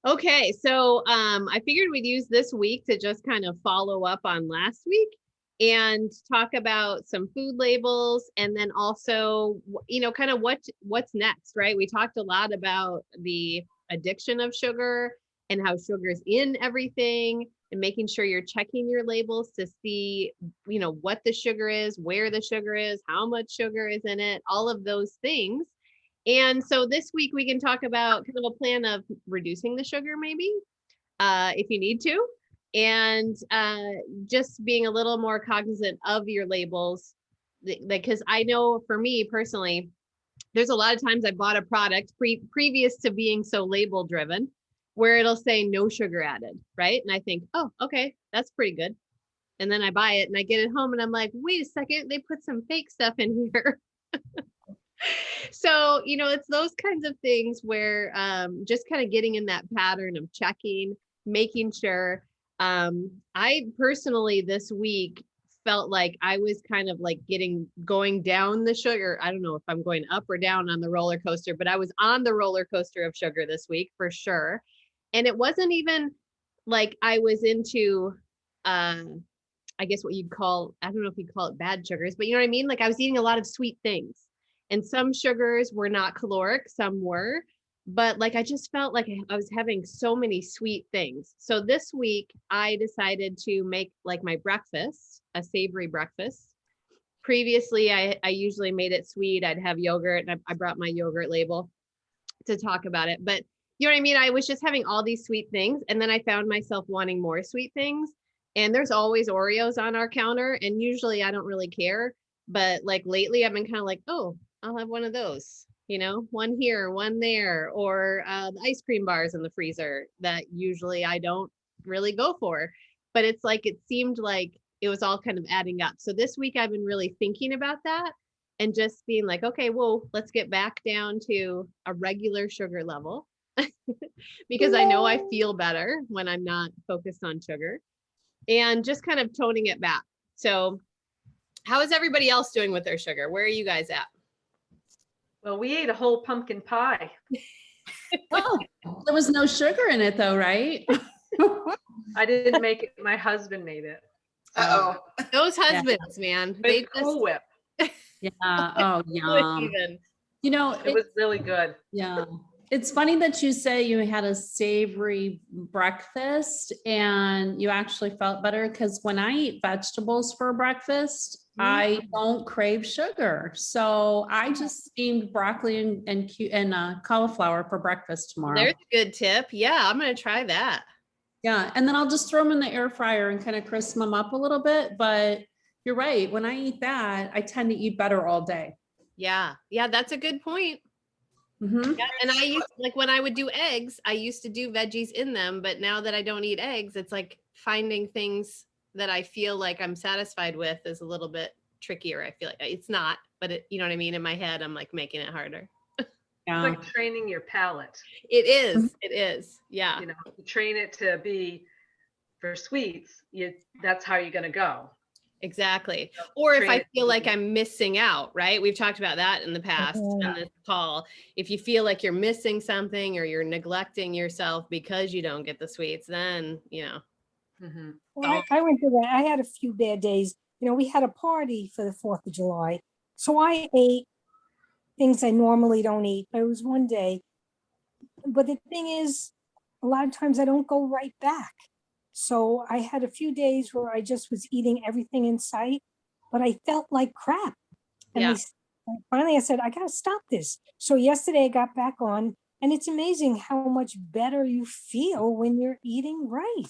Okay, so I figured we'd use this week to just kind of follow up on last week and talk about some food labels, and then also, kind of what's next, right? We talked a lot about the addiction of sugar and how sugar's in everything, and making sure you're checking your labels to see, what the sugar is, where the sugar is, how much sugar is in it, all of those things. And so this week we can talk about kind of a plan of reducing the sugar, maybe, if you need to, and just being a little more cognizant of your labels. Because I know for me personally, there's a lot of times I bought a product previous to being so label driven, where it'll say no sugar added, right? And I think, oh, okay, that's pretty good. And then I buy it and I get it home and I'm like, wait a second, they put some fake stuff in here. So, it's those kinds of things where just kind of getting in that pattern of checking, making sure. I personally this week felt like I was kind of like going down the sugar. I don't know if I'm going up or down on the roller coaster, but I was on the roller coaster of sugar this week for sure. And it wasn't even like I was into, I guess what you'd call, I don't know if you'd call it bad sugars, but you know what I mean? Like I was eating a lot of sweet things. And some sugars were not caloric, some were, but like I just felt like I was having so many sweet things. So this week I decided to make like my breakfast, a savory breakfast. Previously, I usually made it sweet. I'd have yogurt, and I brought my yogurt label to talk about it. But you know what I mean? I was just having all these sweet things, and then I found myself wanting more sweet things. And there's always Oreos on our counter, and usually I don't really care. But like lately, I've been kind of like, oh, I'll have one of those, one here, one there, or the ice cream bars in the freezer that usually I don't really go for. But it's like, it seemed like it was all kind of adding up. So this week I've been really thinking about that and just being like, okay, well, let's get back down to a regular sugar level because I know I feel better when I'm not focused on sugar, and just kind of toning it back. So how is everybody else doing with their sugar? Where are you guys at? Well, we ate a whole pumpkin pie. Well, there was no sugar in it though, right? I didn't make it. My husband made it. Uh-oh. Those husbands, man. With Cool Whip. Yeah. Oh, yum. It was really good. Yeah. It's funny that you say you had a savory breakfast and you actually felt better, because when I eat vegetables for breakfast, I don't crave sugar. So I just steamed broccoli and cauliflower for breakfast tomorrow. There's a good tip. Yeah, I'm going to try that. Yeah. And then I'll just throw them in the air fryer and kind of crisp them up a little bit. But you're right. When I eat that, I tend to eat better all day. Yeah. Yeah, that's a good point. Mm-hmm. Yeah, and I used, like when I would do eggs, I used to do veggies in them, but now that I don't eat eggs, it's like finding things that I feel like I'm satisfied with is a little bit trickier. I feel like it's not, but it, you know what I mean? In my head, I'm like making it harder. Yeah. It's like training your palate. It is. It is. Yeah. You train it to be for sweets. That's how you're going to go. Exactly. Or if I feel like I'm missing out, right? We've talked about that in the past on this call. If you feel like you're missing something or you're neglecting yourself because you don't get the sweets, then, Mm-hmm. Well, I went through that. I had a few bad days. We had a party for the 4th of July. So I ate things I normally don't eat. But it was one day. But the thing is, a lot of times I don't go right back. So I had a few days where I just was eating everything in sight, but I felt like crap. And finally I said, I got to stop this. So yesterday I got back on, and it's amazing how much better you feel when you're eating right.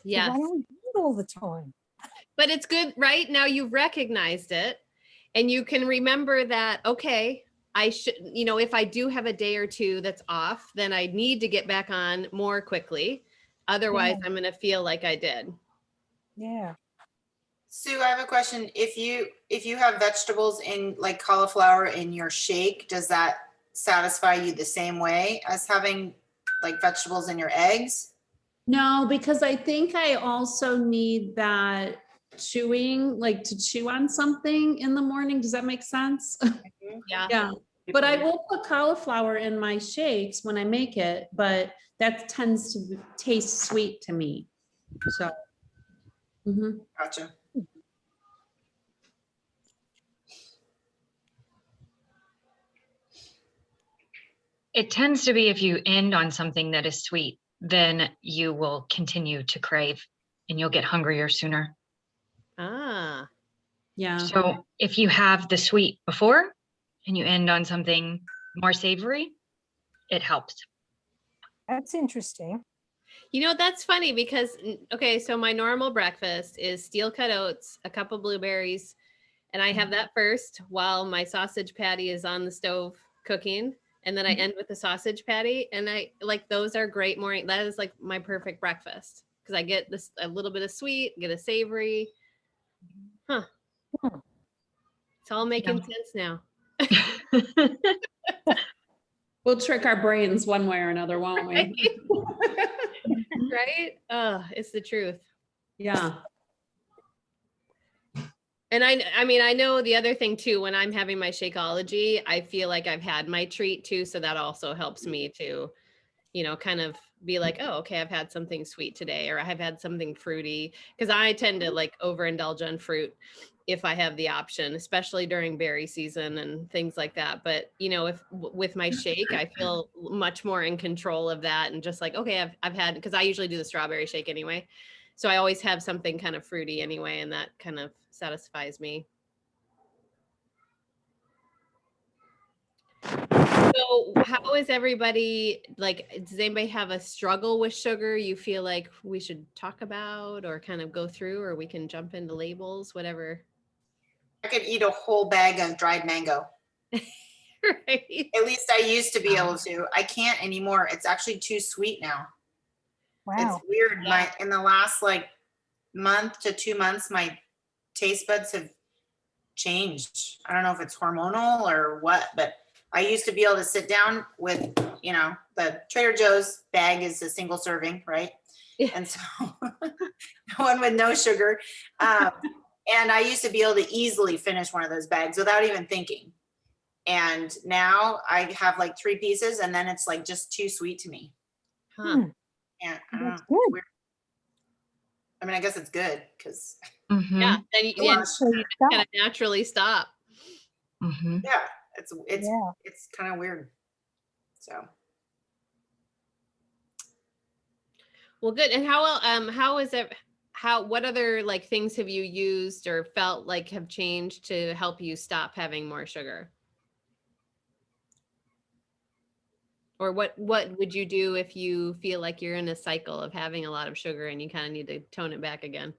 Yeah. So why don't we do it all the time? But it's good, right? Now you've recognized it and you can remember that, okay, I should, if I do have a day or two that's off, then I need to get back on more quickly. Otherwise, I'm going to feel like I did. Yeah. Sue, I have a question. If you have vegetables in like cauliflower in your shake, does that satisfy you the same way as having like vegetables in your eggs? No, because I think I also need that chewing, like to chew on something in the morning. Does that make sense? Yeah. Yeah. But I will put cauliflower in my shakes when I make it, but that tends to taste sweet to me. So. Mhm. Gotcha. It tends to be if you end on something that is sweet, then you will continue to crave and you'll get hungrier sooner. Ah, Yeah. So if you have the sweet before and you end on something more savory, it helps. That's interesting. you know, that's funny because, okay, so my normal breakfast is steel cut oats, a cup of blueberries, and I have that first while my sausage patty is on the stove cooking. And then I end with the sausage patty. And I like, those are great morning. That is like my perfect breakfast because I get this a little bit of sweet, get a savory. Huh. It's all making sense now. We'll trick our brains one way or another, won't we? Right? Oh, it's the truth. Yeah. And I mean, I know the other thing too, when I'm having my Shakeology, I feel like I've had my treat too. So that also helps me to, you know, kind of be like, oh, okay, I've had something sweet today, or I have had something fruity. Cause I tend to like overindulge on fruit if I have the option, especially during berry season and things like that. But, you know, if with my shake, I feel much more in control of that. And just like, okay, I've had, cause I usually do the strawberry shake anyway. So I always have something kind of fruity anyway, and that kind of satisfies me. So how is everybody, like, does anybody have a struggle with sugar you feel like we should talk about or kind of go through, or we can jump into labels, whatever? I could eat a whole bag of dried mango. Right? At least I used to be able to. I can't anymore. It's actually too sweet now. It's Wow. weird. In the last like month to 2 months, my taste buds have changed. I don't know if it's hormonal or what, but I used to be able to sit down with, you know, the Trader Joe's bag is a single serving, right? Yeah. And so one with no sugar. And I used to be able to easily finish one of those bags without even thinking. And now I have like 3 pieces and then it's like just too sweet to me. Huh. Hmm. And I don't know. That's It's good. weird. I mean, I guess it's good because Mhm. Yeah. Then you Yeah. So you stop. kind of naturally stop. Mhm. yeah, it's Yeah. it's kind of weird. So Well, good. And how is it, what other like things have you used or felt like have changed to help you stop having more sugar? Or what would you do if you feel like you're in a cycle of having a lot of sugar and you kind of need to tone it back again?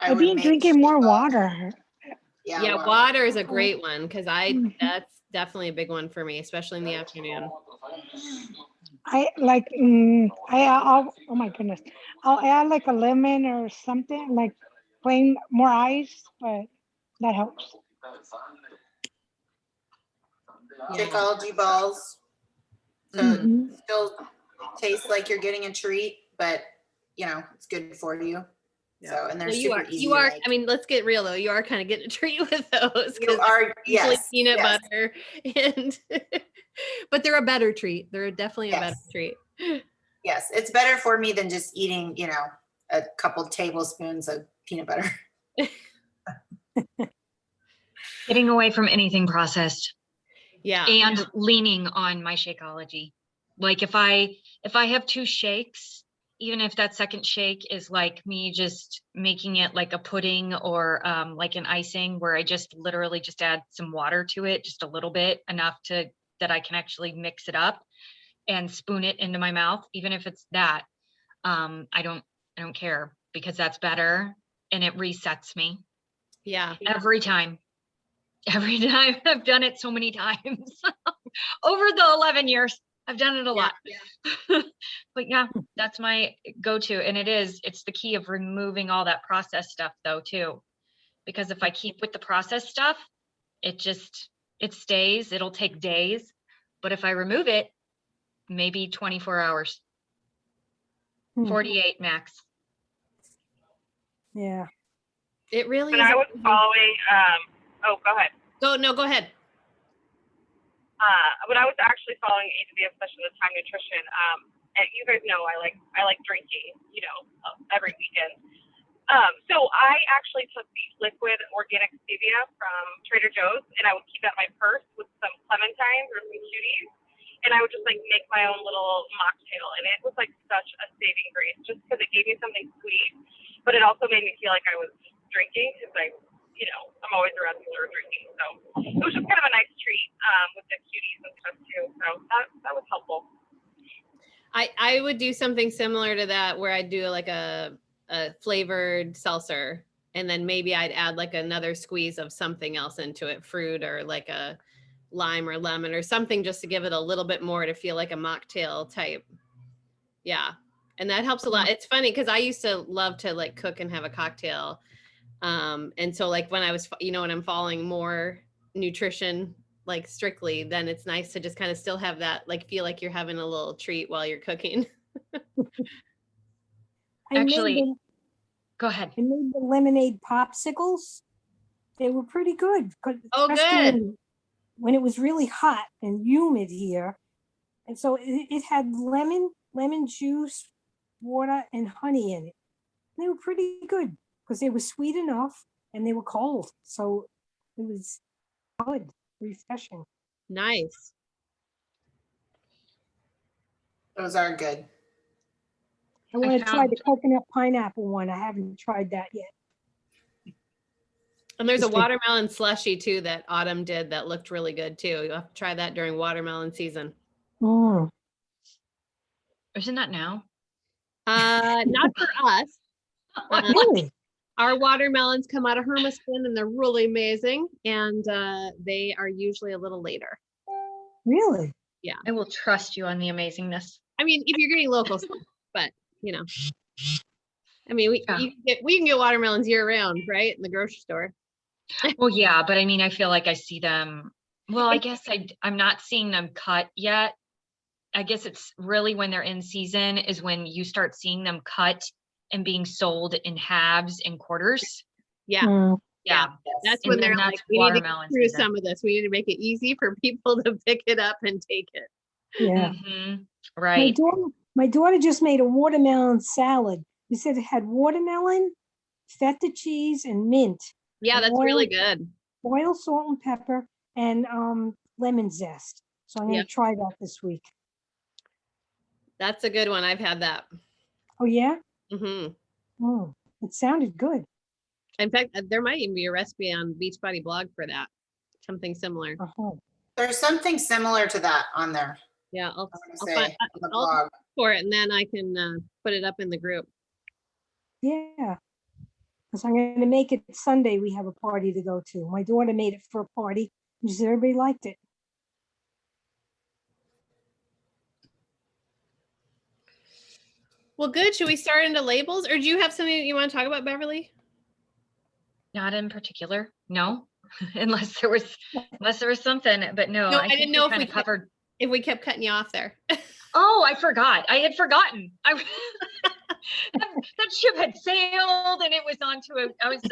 I I've would been make drinking more Shakeology. water. Yeah, Water is a great one because Mhm. that's definitely a big one for me, especially in the afternoon. I like, I'll, oh my goodness. I'll add like a lemon or something, like plain more ice, but that helps. Yeah. Shakeology balls. So Mhm. it still tastes like you're getting a treat, but you know, it's good for you. Yeah. So, and they're Well, super easy you to are, make. I mean, let's get real though. You are kind of getting a treat with those You because are, usually yes, peanut yes, butter and, but they're a better treat. They're definitely a better yes, treat. yes. It's better for me than just eating, you know, a couple tablespoons of peanut butter. Getting away from anything processed Yeah. and leaning on my Shakeology. Like if I have 2 shakes, even if that second shake is like me just making it like a pudding or like an icing where I just literally just add some water to it, just a little bit, enough that I can actually mix it up and spoon it into my mouth, even if it's that, I don't care because that's better and it resets me Yeah. every time. Every time. I've done it so many times over the 11 years. I've done it a lot. But yeah, that's my go-to. And it's the key of removing all that processed stuff though, too. Because if I keep with the processed stuff, it stays, it'll take days. But if I remove it, maybe 24 hours, Hmm. 48 max. Yeah. It really When is. I was following, oh, go ahead. Go ahead. when I was actually following A to Z Obsession with Time Nutrition, and you guys know I like drinking, every weekend. So I actually took the liquid organic stevia from Trader Joe's, and I would keep that in my purse with some clementines or some cuties, and I would just like make my own little mocktail, and it was like such a saving grace, just because it gave me something sweet, but it also made me feel like I was drinking, because I'm always around people who are drinking, so it was just kind of a nice treat with the cuties and stuff too. So that was helpful. I would do something similar to that, where I'd do like a flavored seltzer, and then maybe I'd add like another squeeze of something else into it, fruit or like a lime or lemon or something, just to give it a little bit more to feel like a mocktail type. Yeah. And that helps a lot. It's funny because I used to love to like cook and have a cocktail. And so like when I was, when I'm following more nutrition, like strictly, then it's nice to just kind of still have that, like feel like you're having a little treat while you're cooking. Actually, go ahead. I made the lemonade popsicles. They were pretty good. Oh, especially good. when it was really hot and humid here. And so it had lemon juice, water, and honey in it. And they were pretty good because they were sweet enough and they were cold. So it was good, refreshing. Nice. Those are good. I want to try found- the coconut pineapple one. I haven't tried that yet. And there's a Just a- watermelon slushy too that Autumn did that looked really good too. You'll have to try that during watermelon season. Mm. Isn't that now? Not for us. Really? Our watermelons come out of Hermiston and they're really amazing. And they are usually a little later. Really? I will trust you on the amazingness. I mean, if you're getting local stuff, but I mean, we Yeah. can get watermelons year round, right? In the grocery store. Well, yeah, but I mean, I feel like I see them. Well, I guess I'm not seeing them cut yet. I guess it's really when they're in season is when you start seeing them cut and being sold in halves and quarters. Yeah. Mm. Yeah. That's And when then they're that's like, we need to get watermelon through season. some of this. We need to make it easy for people to pick it up and take it. Yeah. Mhm. My Right. daughter just made a watermelon salad. You said it had watermelon, feta cheese, and mint. Yeah, And that's really good. Oil, salt, and pepper, and lemon zest. So I'm going to Yep. try that this week. That's a good one. I've had that. Oh, yeah? hmm Mm. It sounded good. In fact, there might even be a recipe on Beachbody blog for that. Something similar. Uh-huh. There's something similar to that on there. Yeah, I want to I'll say find on the I'll blog. look for it, and then I can put it up in the group. Yeah. Because I'm going to make it Sunday. We have a party to go to. My daughter made it for a party. And she said everybody liked it. Well, good. Should we start into labels, or do you have something that you want to talk about, Beverly? Not in particular. No. unless there was something, but no, No, I I think didn't know if kind we of covered. If we kept cutting you off there. Oh, I forgot. I had forgotten. That ship had sailed and I was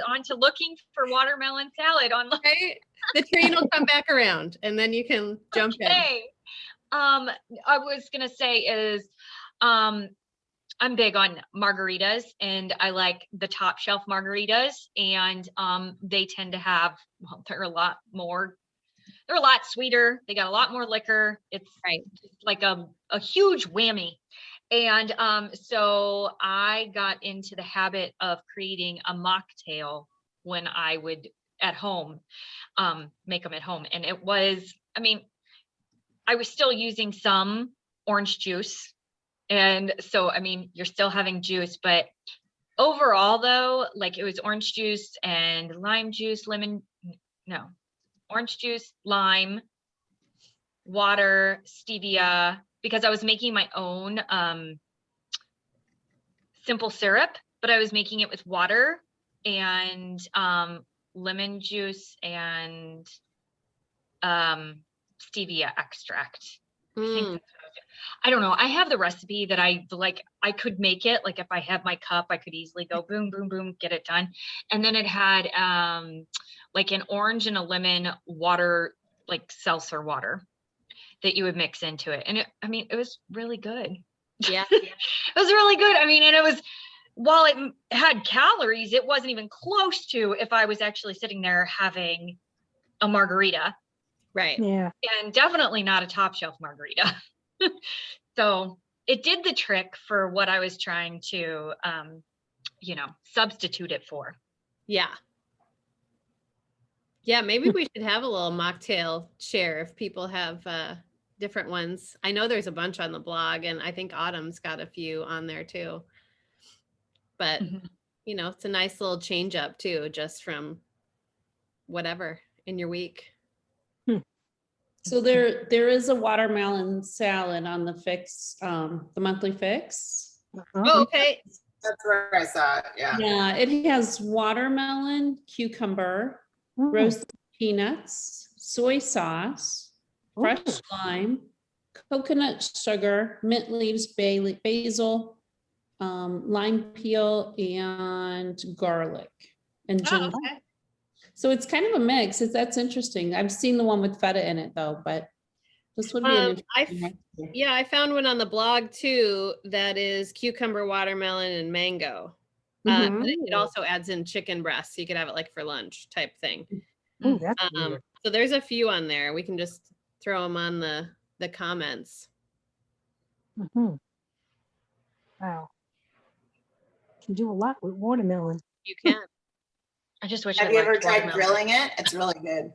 on to looking for watermelon salad online. Right? The train will come back around and then you can jump in. Okay. I was gonna say is I'm big on margaritas and I like the top shelf margaritas and they tend to have, well, they're a lot sweeter. They got a lot more liquor. It's Right. like a huge whammy. And so I got into the habit of creating a mocktail when I would at home make them at home. And it was, I mean, I was still using some orange juice. And so, I mean, you're still having juice, but overall though, like it was orange juice and lime juice, orange juice, lime, water, stevia, because I was making my own simple syrup, but I was making it with water and lemon juice and stevia extract. I think that's what I was doing. I don't know. I have the recipe that I like. I could make it like if I have my cup, I could easily go boom, boom, boom, get it done. And then it had like an orange and a lemon water, like seltzer water. that you would mix into it. And I mean, it was really good. Yeah. It was really good. I mean, and it was, while it had calories, it wasn't even close to if I was actually sitting there having a margarita, Right. Yeah. and definitely not a top shelf margarita. So it did the trick for what I was trying to, substitute it for. Yeah. Yeah, maybe we should have a little mocktail share if people have different ones. I know there's a bunch on the blog, and I think Autumn's got a few on there too. But Mhm. it's a nice little change up too, just from whatever in your week. So there is a watermelon salad on the fix, the monthly fix. Oh, okay. That's where I saw it, yeah. Yeah, it has watermelon, cucumber, Mm. roasted peanuts, soy sauce, fresh Ooh. lime, coconut sugar, mint leaves, basil, lime peel, and garlic and Oh, ginger. okay. So it's kind of a mix. That's interesting. I've seen the one with feta in it though, but this would be an interesting recipe. Yeah, I found one on the blog too that is cucumber, watermelon, and mango. Mhm. But it also adds in chicken breast, so you could have it like for lunch type thing. Ooh, that's weird. So there's a few on there. We can just throw them on the comments. Mhm. Wow. Can do a lot with watermelon. You can. I just wish Have I you ever liked tried watermelon. grilling it? It's really good.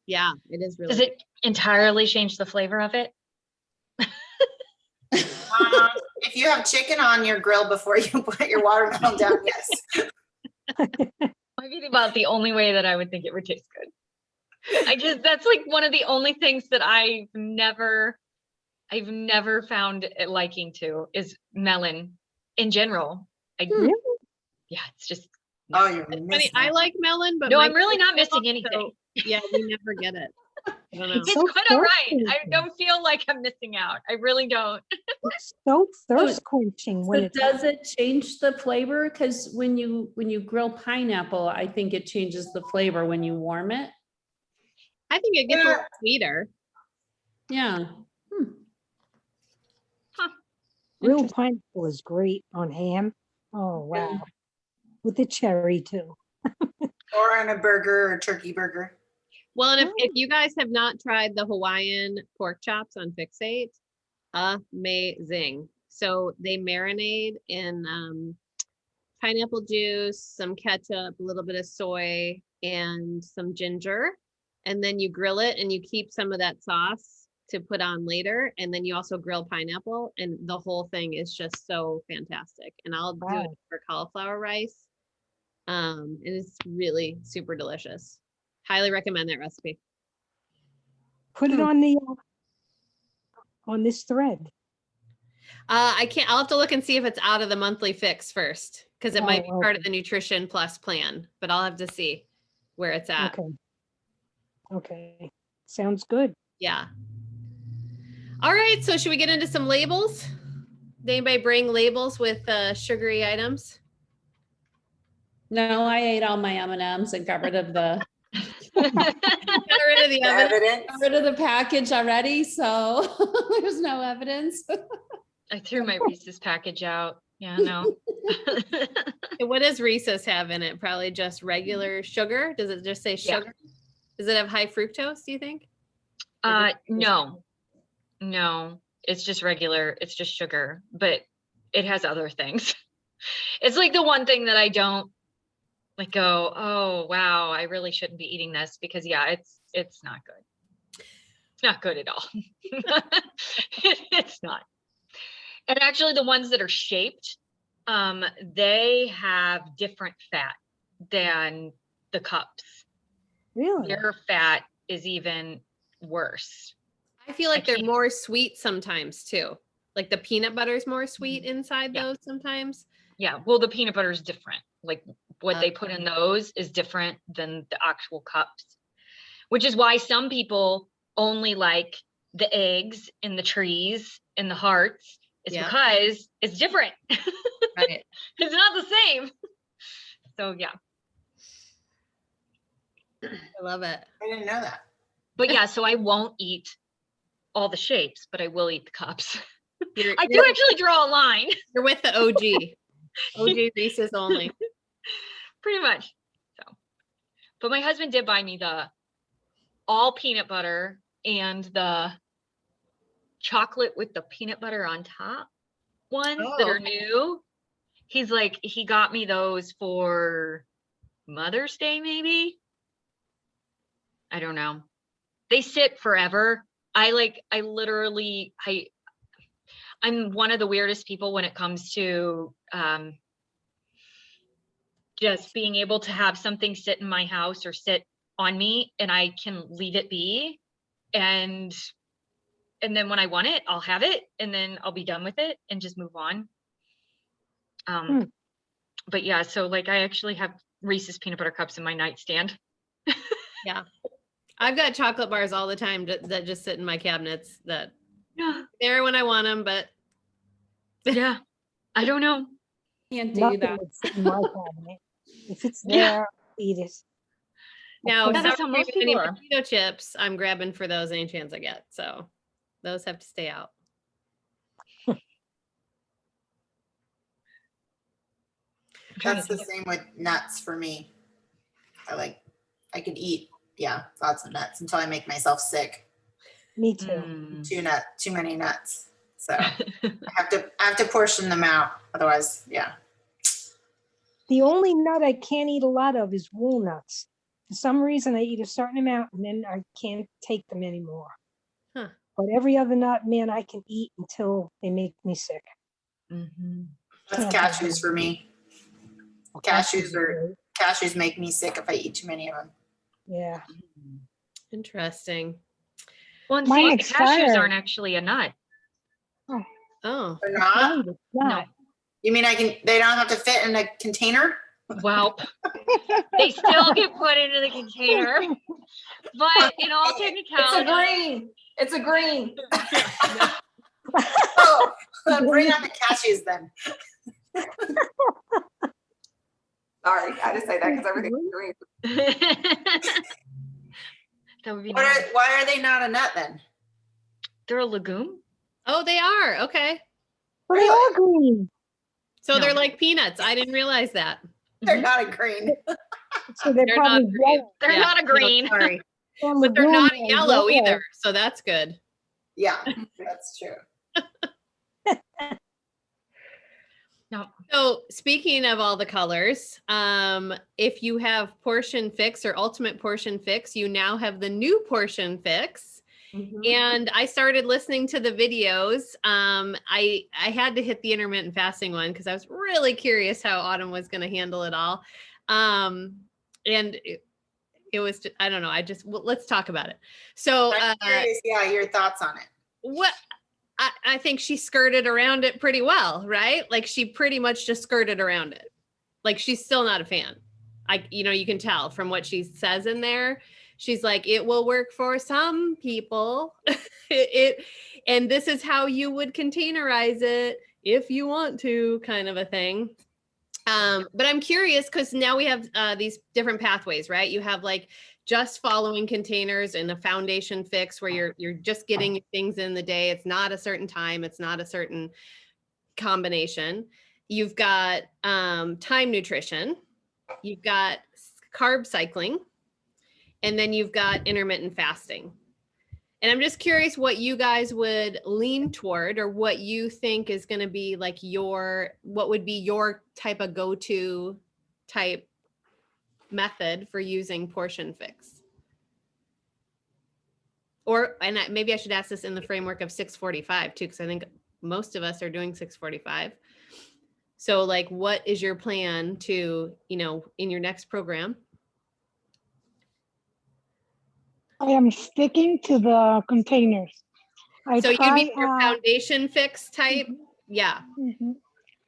Yeah, it is really Does it entirely change the flavor of it? If you have chicken on your grill before you put your watermelon down, yes. Might be about the only way that I would think it would taste good. That's like one of the only things that I've never found it liking to is melon in general. Really? Yeah, it's just, Oh, you're It's funny. missing I it. like melon, but no, my I'm really kids not missing don't, anything. so, yeah, we never get it. I don't know. It's so quite all right. I frustrating. don't feel like I'm missing out. I really don't. It's so thirst quenching when So it's does it change the flavor? Because when you grill pineapple, I think it changes the flavor when you warm it. I think it gets a little sweeter. Yeah. grilled pineapple is great on ham. Oh, wow. With the cherry too. Or on a burger or turkey burger. Well, and if you guys have not tried the Hawaiian pork chops on Fixate, amazing. So they marinate in pineapple juice, some ketchup, a little bit of soy, and some ginger. And then you grill it and you keep some of that sauce to put on later. And then you also grill pineapple, and the whole thing is just so fantastic. And I'll do it Wow. for cauliflower rice. And it's really super delicious. Highly recommend that recipe. Put it on this thread. I can't, I'll have to look and see if it's out of the monthly fix first, because it might be Oh, part of the Nutrition Plus plan, but I'll have to see where it's at. Okay. Okay. Sounds good. Yeah. All right. So should we get into some labels? Did anybody bring labels with sugary items? No, I ate all my M&Ms and got rid of the Got rid of the evidence. Evidence. got rid of the package already, so there's no evidence. I threw my Reese's package out. Yeah, no. And what does Reese's have in it? Probably just regular sugar. Does it just say Yeah. sugar? Does it have high fructose, do you think? No, it's just regular. It's just sugar, but it has other things. It's like the one thing that I don't like go, oh, wow, I really shouldn't be eating this, because yeah, it's not good. It's not good at all. It's not. And actually the ones that are shaped, they have different fat than the cups. Really? Their fat is even worse. I feel like they're can't- more sweet sometimes too. Like the peanut butter is more sweet inside Yeah. those sometimes. Yeah, well, the peanut butter is different. Like what they put in those is different than the actual cups, which is why some people only like the eggs in the trees and the hearts. It's Yeah. because it's different. Right. It's not the same. So yeah. I love it. I didn't know that. But yeah, so I won't eat all the shapes, but I will eat the cups. You're, I do actually draw a line. you're with the OG. OG Reese's only. Pretty much. So, but my husband did buy me the all peanut butter and the chocolate with the peanut butter on top ones that are new. He's like, he got me those for Mother's Day, maybe. I don't know. They sit forever. I'm one of the weirdest people when it comes to just being able to have something sit in my house or sit on me and I can leave it be. And then when I want it, I'll have it and then I'll be done with it and just move on. But yeah, so like I actually have Reese's peanut butter cups in my nightstand. Yeah. I've got chocolate bars all the time that just sit in my cabinets that there when I want them, but yeah, I don't know. Can't do Nothing that. would sit in my cabinet. If it's there, eat it. now Yeah, that's sour how most cream and people are. potato chips, I'm grabbing for those any chance I get. So those have to stay out. That's the same with nuts for me. I could eat, lots of nuts until I make myself sick. Me too. Too many nuts. So I have to portion them out. Otherwise, yeah. The only nut I can't eat a lot of is walnuts. For some reason, I eat a certain amount and then I can't take them anymore. Huh. But every other nut, man, I can eat until they make me sick. That's cashews for me. Cashews make me sick if I eat too many of them. Yeah. Interesting. Well, and Mine see, cashews expire. aren't actually a nut. Oh, They're not? Right, it's not. You mean they don't have to fit in a container? Well, they still get put into the container, but in all technicality, It's a green. Oh, bring on the cashews then. Sorry, I just say that because everything's green. that would be nice. Why are they not a nut then? They're a legume. oh, they are. Okay. But they are green. So No. they're like peanuts. I didn't realize that. They're not a green. So they're They're probably not green. yellow. They're Yeah, not a no, green. sorry. Some But they're not legumes are yellow either. So that's good. Yeah, that's true. No. So speaking of all the colors, if you have Portion Fix or Ultimate Portion Fix, you now have the new Portion Fix. And I started listening to the videos. I had to hit the intermittent fasting one because I was really curious how Autumn was going to handle it all. And it was, I don't know. Let's talk about it. So I'm curious, your thoughts on it. what I think she skirted around it pretty well, right? Like she pretty much just skirted around it. Like she's still not a fan. You can tell from what she says in there. She's like, it will work for some people. And this is how you would containerize it if you want to, kind of a thing. But I'm curious because now we have these different pathways, right? You have like just following containers and a foundation fix where you're just getting things in the day. It's not a certain time. It's not a certain combination. You've got time nutrition. You've got carb cycling. And then you've got intermittent fasting. And I'm just curious what you guys would lean toward or what you think is going to be like what would be your type of go-to type method for using Portion Fix. Maybe I should ask this in the framework of 645 too, because I think most of us are doing 645. So like, what is your plan to, in your next program? I am sticking to the containers. So you mean your foundation fix type? Yeah.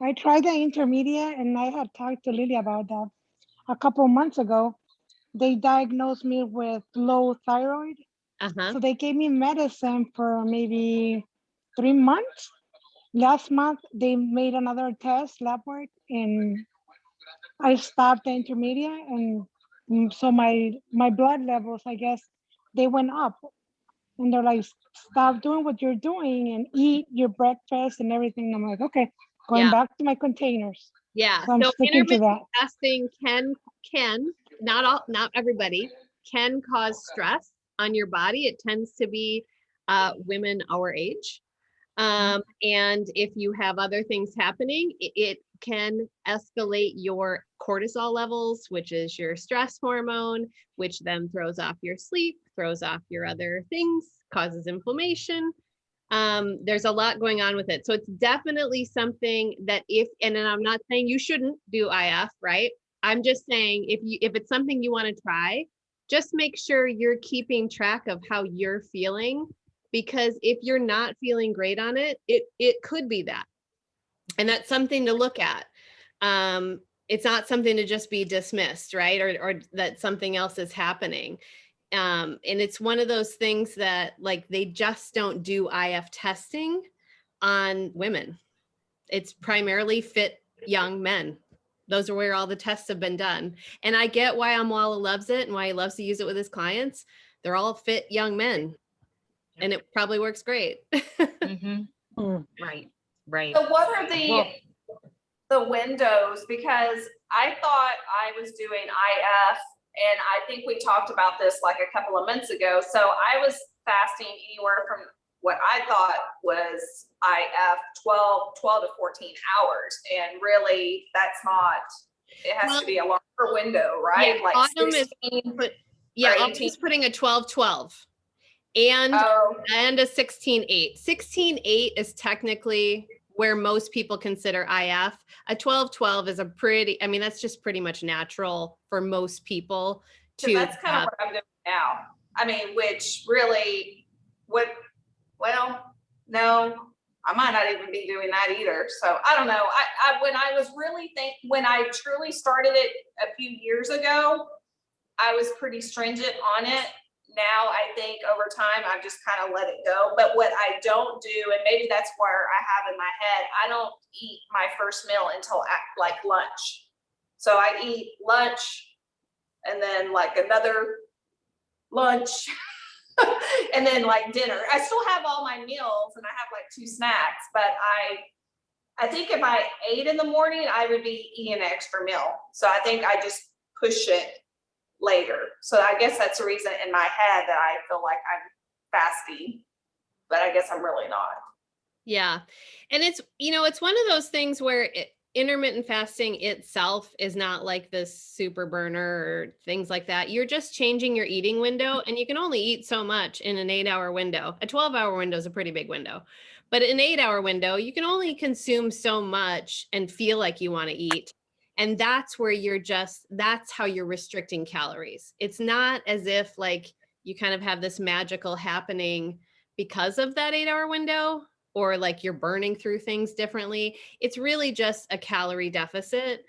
I tried the intermediate and I had talked to Lily about that a couple of months ago. They diagnosed me with low thyroid. So they gave me medicine for maybe 3 months. Last month, they made another test, lab work, and I stopped the intermediate. And so my blood levels, I guess, they went up. And they're like, stop doing what you're doing and eat your breakfast and everything. And I'm like, okay, going back to my containers. Yeah. So I'm sticking to that. Fasting can not everybody can cause stress on your body. It tends to be women our age. And if you have other things happening, it can escalate your cortisol levels, which is your stress hormone, which then throws off your sleep, throws off your other things, causes inflammation. There's a lot going on with it. So it's definitely something that and I'm not saying you shouldn't do IF, right? I'm just saying if it's something you want to try, just make sure you're keeping track of how you're feeling, because if you're not feeling great on it, it could be that. And that's something to look at. It's not something to just be dismissed, right? Or that something else is happening. And it's one of those things that like they just don't do IF testing on women. It's primarily fit young men. Those are where all the tests have been done. And I get why Amwala loves it and why he loves to use it with his clients. They're all fit young men. And it probably works great. Right. Right. So what are the windows? Because I thought I was doing IF, and I think we talked about this like a couple of months ago. So I was fasting anywhere from what I thought was IF 12 to 14 hours. And really that's not, it has to be a longer window, right? Yeah, like Autumn 16 is putting a 12-12 and a 16-8. 16-8 is technically where most people consider IF. A 12-12 is that's just pretty much natural for most people to. That's kind of what I'm doing now. I mean, which really no, I might not even be doing that either. So I don't know. When I truly started it a few years ago, I was pretty stringent on it. Now I think over time I've just kind of let it go. But what I don't do, and maybe that's where I have in my head, I don't eat my first meal until like lunch. So I eat lunch and then like another lunch and then like dinner. I still have all my meals and I have like 2 snacks, but I think if I ate in the morning, I would be eating an extra meal. So I think I just push it later. So I guess that's the reason in my head that I feel like I'm fasting, but I guess I'm really not. Yeah. And it's one of those things where intermittent fasting itself is not like this super burner or things like that. You're just changing your eating window, and you can only eat so much in an 8-hour window. A 12-hour window is a pretty big window, but an 8-hour window, you can only consume so much and feel like you want to eat. And that's where that's how you're restricting calories. It's not as if like you kind of have this magical happening because of that 8-hour window, or like you're burning through things differently. It's really just a calorie deficit.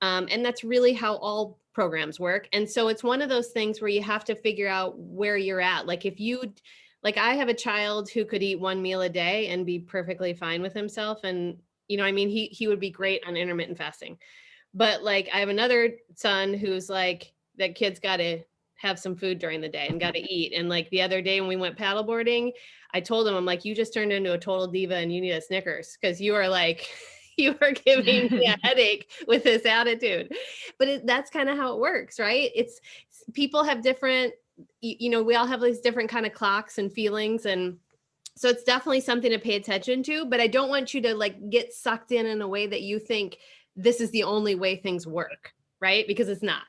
And that's really how all programs work. And so it's one of those things where you have to figure out where you're at. Like I have a child who could eat 1 meal a day and be perfectly fine with himself. And, he would be great on intermittent fasting. But like, I have another son who's like, that kid's got to have some food during the day and got to eat. And like the other day when we went paddleboarding, I told him, I'm like, you just turned into a total diva and you need a Snickers, because you are like, you are giving me a headache with this attitude. But that's kind of how it works, right? It's people have different, we all have these different kind of clocks and feelings. And so it's definitely something to pay attention to, but I don't want you to like get sucked in a way that you think this is the only way things work, right? Because it's not.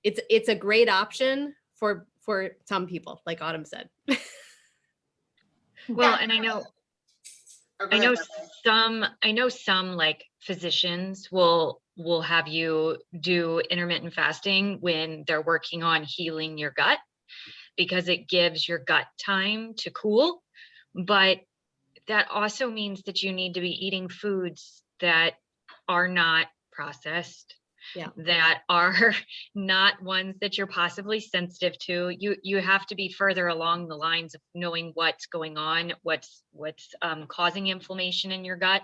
It's a great option for some people, like Autumn said. Well, and I know some like physicians will have you do intermittent fasting when they're working on healing your gut, because it gives your gut time to cool. But that also means that you need to be eating foods that are not processed, that are not ones that you're possibly sensitive to. You have to be further along the lines of knowing what's going on, what's causing inflammation in your gut.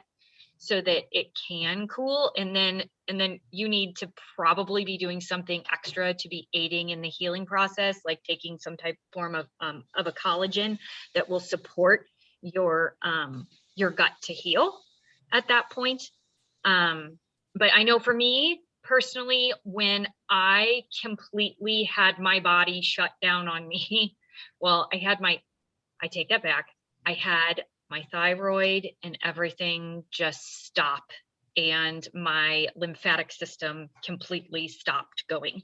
so that it can cool. And then you need to probably be doing something extra to be aiding in the healing process, like taking some type form of a collagen that will support your gut to heal at that point. But I know for me personally, when I completely had my body shut down on me, well, I take that back. I had my thyroid and everything just stop, and my lymphatic system completely stopped going.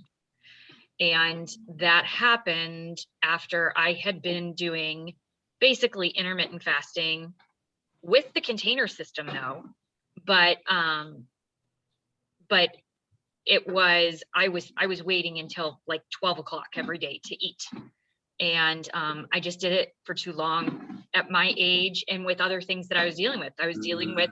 And that happened after I had been doing basically intermittent fasting with the container system though. But it was, I was waiting until like 12 o'clock every day to eat. And I just did it for too long at my age and with other things that I was dealing with. I was dealing with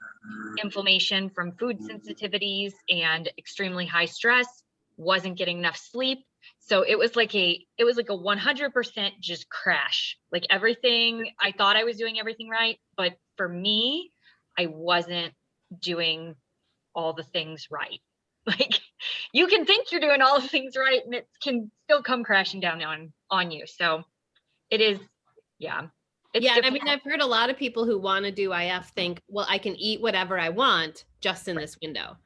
inflammation from food sensitivities and extremely high stress, wasn't getting enough sleep. So it was like a 100% just crash. Like everything, I thought I was doing everything right, but for me, I wasn't doing all the things right. Like you can think you're doing all the things right and it can still come crashing down on you. So it is, yeah. It's yeah, difficult. I mean, I've heard a lot of people who want to do IF think, well, I can eat whatever I want just in this window.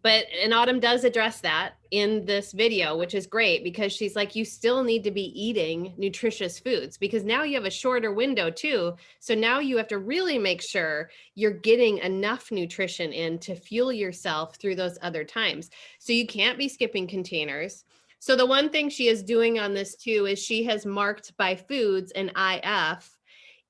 And Autumn does address that in this video, which is great because she's like, you still need to be eating nutritious foods because now you have a shorter window too. So now you have to really make sure you're getting enough nutrition in to fuel yourself through those other times. So you can't be skipping containers. So the one thing she is doing on this too is she has marked by foods and IF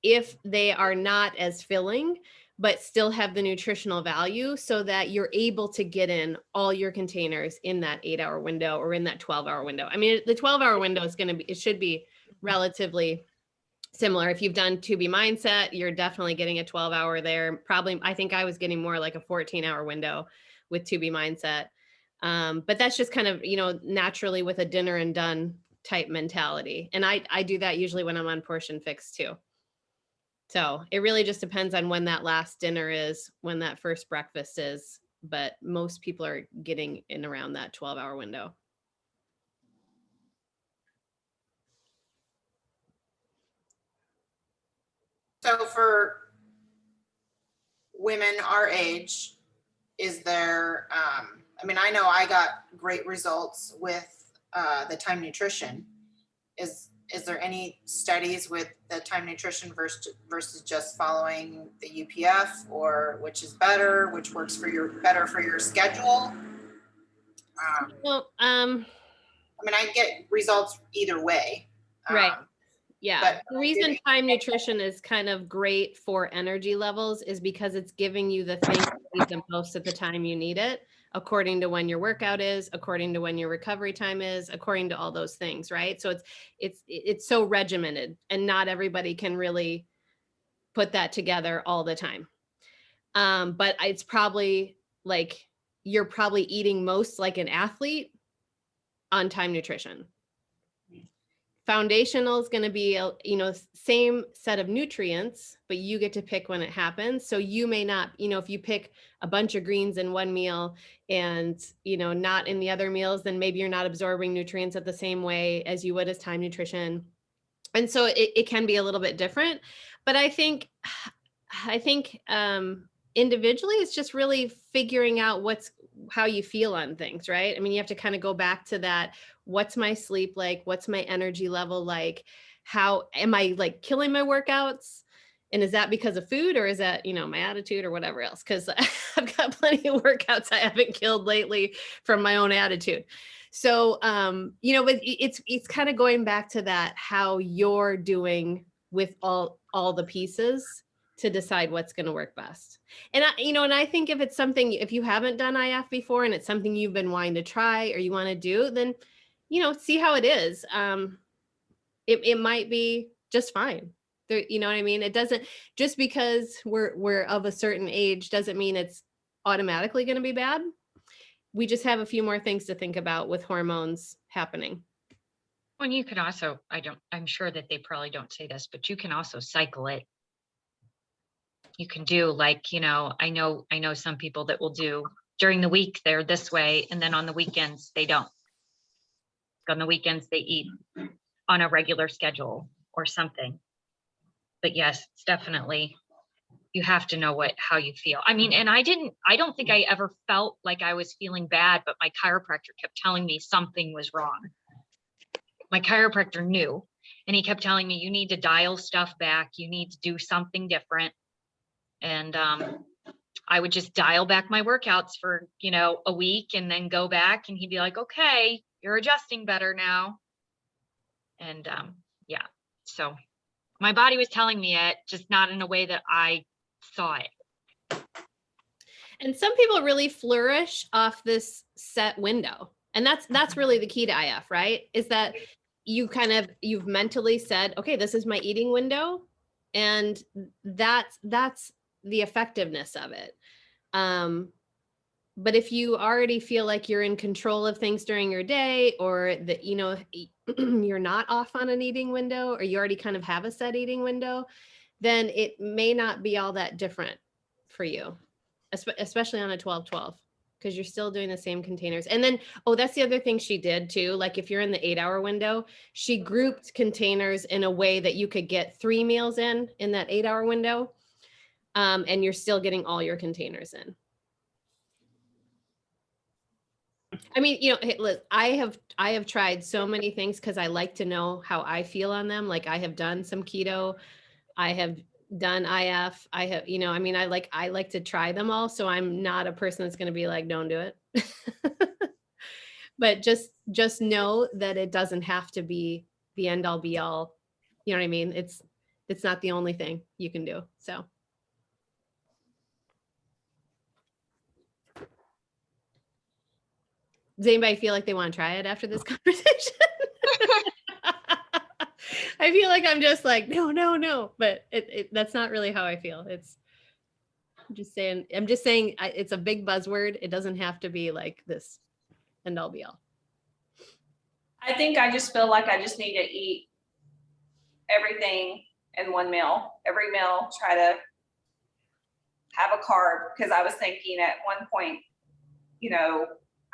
if they are not as filling, but still have the nutritional value so that you're able to get in all your containers in that 8-hour window or in that 12-hour window. I mean, the 12-hour window is it should be relatively similar. If you've done 2B Mindset, you're definitely getting a 12-hour there. Probably, I think I was getting more like a 14-hour window with 2B Mindset. But that's just kind of, naturally with a dinner and done type mentality. And I do that usually when I'm on Portion Fix too. So it really just depends on when that last dinner is, when that first breakfast is, but most people are getting in around that 12-hour window. So for women our age, is there, I mean, I know I got great results with the Time Nutrition. Is there any studies with the Time Nutrition versus just following the UPF, or which is better, which works better for your schedule? I mean, I get results either way. Right. Yeah. But the reason Time Nutrition is kind of great for energy levels is because it's giving you the thing you need the most at the time you need it, according to when your workout is, according to when your recovery time is, according to all those things, right? So it's so regimented and not everybody can really put that together all the time. But it's probably like, you're probably eating most like an athlete on Time Nutrition. Foundational is going to be, same set of nutrients, but you get to pick when it happens. So you may not, if you pick a bunch of greens in one meal and, not in the other meals, then maybe you're not absorbing nutrients at the same way as you would as Time Nutrition. And so it can be a little bit different, but I think individually, it's just really figuring out how you feel on things, right? I mean, you have to kind of go back to that. What's my sleep like? What's my energy level like? How am I like killing my workouts? And is that because of food, or is that, my attitude or whatever else? Because I've got plenty of workouts I haven't killed lately from my own attitude. So, but it's kind of going back to that, how you're doing with all the pieces to decide what's going to work best. And I think if it's something, if you haven't done IF before and it's something you've been wanting to try or you want to do, then, see how it is. It might be just fine. There, you know what I mean? It doesn't, just because we're of a certain age doesn't mean it's automatically going to be bad. We just have a few more things to think about with hormones happening. Well, you can also, I'm sure that they probably don't say this, but you can also cycle it. you can do. Like, you know, I know some people that will do during the week, they're this way. And then on the weekends, they don't. On the weekends, they eat on a regular schedule or something. But yes, it's definitely, you have to know how you feel. I mean, and I don't think I ever felt like I was feeling bad, but my chiropractor kept telling me something was wrong. My chiropractor knew, and he kept telling me, you need to dial stuff back. You need to do something different. And I would just dial back my workouts for, you know, a week and then go back, and he'd be like, okay, you're adjusting better now. And yeah, so my body was telling me it, just not in a way that I saw it. And some people really flourish off this set window. And that's really the key to IF, right? Is that you've mentally said, okay, this is my eating window. And that's the effectiveness of it. But if you already feel like you're in control of things during your day, or that, you know, you're not off on an eating window, or you already kind of have a set eating window, then it may not be all that different for you, especially on a 12-12, because you're still doing the same containers. And then, oh, that's the other thing she did too. Like if you're in the 8-hour window, she grouped containers in a way that you could get 3 meals in that 8-hour window. And you're still getting all your containers in. I mean, you know, hey, look, I have tried so many things because I like to know how I feel on them. Like I have done some keto, I have done IF, I have, you know, I mean, I like to try them all. So I'm not a person that's going to be like, don't do it. But just know that it doesn't have to be the end all be all. You know what I mean? It's not the only thing you can do. So. Does anybody feel like they want to try it after this conversation? I feel like I'm just like, no, but that's not really how I feel. I'm just saying it's a big buzzword. It doesn't have to be like this end all be all. I think I just feel like I just need to eat everything in one meal. Every meal, try to have a carb, because I was thinking at one point, you know,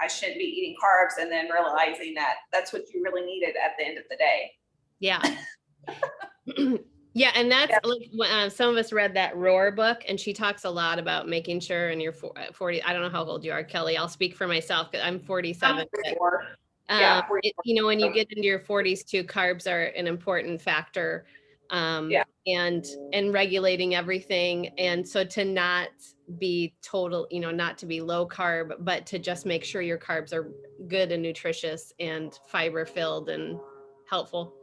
I shouldn't be eating carbs, and then realizing that that's what you really needed at the end of the day. Yeah. Yeah. And that's like some of us read that Roar book, and she talks a lot about making sure in your 40, I don't know how old you are, Kelly. I'll speak for myself because I'm 47. Yeah, you know, when you get into your 40s too, carbs are an important factor. And regulating everything. And so to not be total, you know, not to be low carb, but to just make sure your carbs are good and nutritious and fiber filled and helpful.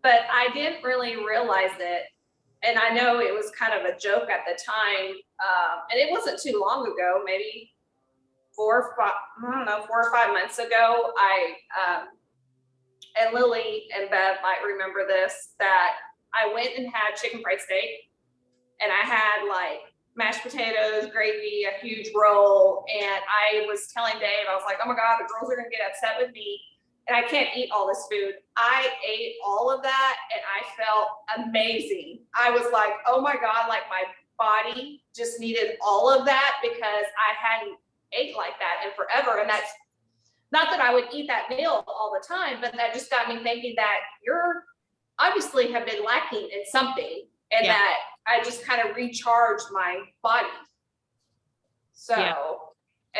But I didn't really realize it. And I know it was kind of a joke at the time. And it wasn't too long ago, maybe 4 or 5 months ago, and Lily and Bev might remember this, that I went and had chicken fried steak, and I had like mashed potatoes, gravy, a huge roll. And I was telling Dave, I was like, oh my God, the girls are going to get upset with me, and I can't eat all this food. I ate all of that, and I felt amazing. I was like, oh my God, like my body just needed all of that, because I hadn't ate like that in forever. And that's not that I would eat that meal all the time, but that just got me thinking that you're obviously have been lacking in something, and that I just kind of recharged my body. So,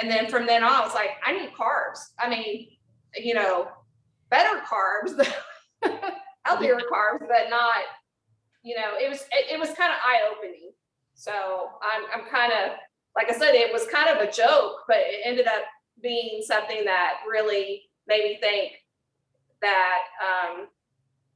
and then from then on, I was like, I need carbs. I mean, you know, better carbs, healthier carbs, but not, you know, it was kind of eye-opening. So I'm kind of, like I said, it was kind of a joke, but it ended up being something that really made me think that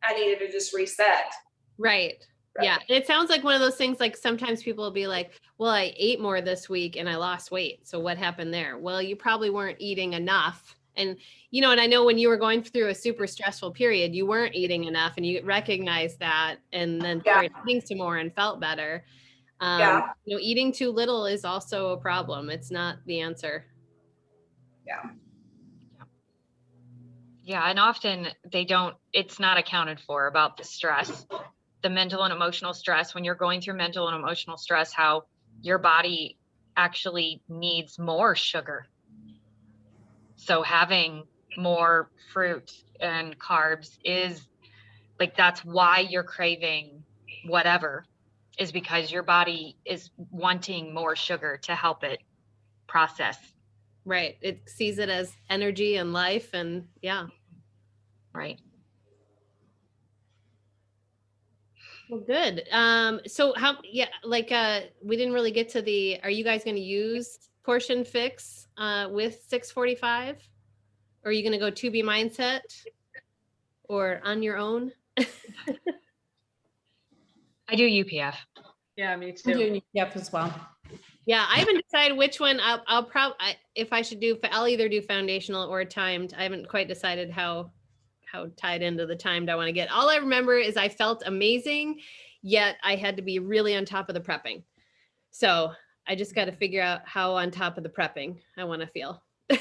I needed to just reset. Right. Yeah. And it sounds like one of those things, like sometimes people will be like, well, I ate more this week and I lost weight. So what happened there? Well, you probably weren't eating enough. And, you know, and I know when you were going through a super stressful period, you weren't eating enough, and you recognized that, and then started eating some more and felt better. You know, eating too little is also a problem. It's not the answer. Yeah. And often it's not accounted for about the stress. the mental and emotional stress, when you're going through mental and emotional stress, how your body actually needs more sugar. So having more fruit and carbs is like, that's why you're craving whatever, is because your body is wanting more sugar to help it process. Right. It sees it as energy and life, and yeah. Right. Well, good. So how, yeah, like, we didn't really get to the, are you guys going to use Portion Fix, with 645? Or are you going to go 2B Mindset or on your own? I do UPF. Yeah, me I'm too. doing UPF as well. Yeah, I haven't decided which one. I'll probably, if I should do, I'll either do foundational or timed. I haven't quite decided how tied into the timed I want to get. All I remember is I felt amazing, yet I had to be really on top of the prepping. So I just got to figure out how on top of the prepping I want to feel. You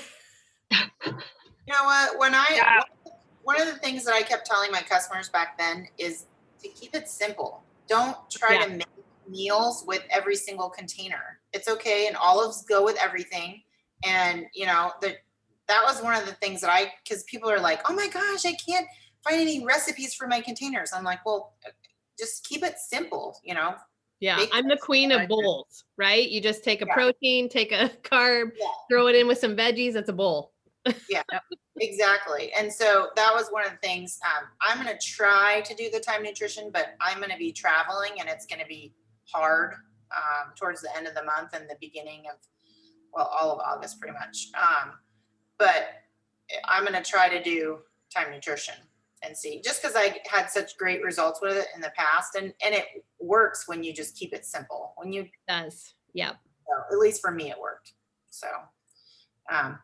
know what? One of the things that I kept telling my customers back then is to keep it simple. Don't try to make meals with every single container. It's okay, and olives go with everything. And you know, that was one of the things that because people are like, oh my gosh, I can't find any recipes for my containers. I'm like, well, just keep it simple, you know. Yeah, I'm the queen of bowls, right? You just take a protein, take a carb, throw it in with some veggies. That's a bowl. Yeah, exactly. And so that was one of the things. I'm going to try to do the time nutrition, but I'm going to be traveling, and it's going to be hard towards the end of the month and the beginning of, well, all of August pretty much. But I'm going to try to do time nutrition and see, just because I had such great results with it in the past, and it works when you just keep it simple. When you it does, yeah. So, at least for me, it worked. So, yeah.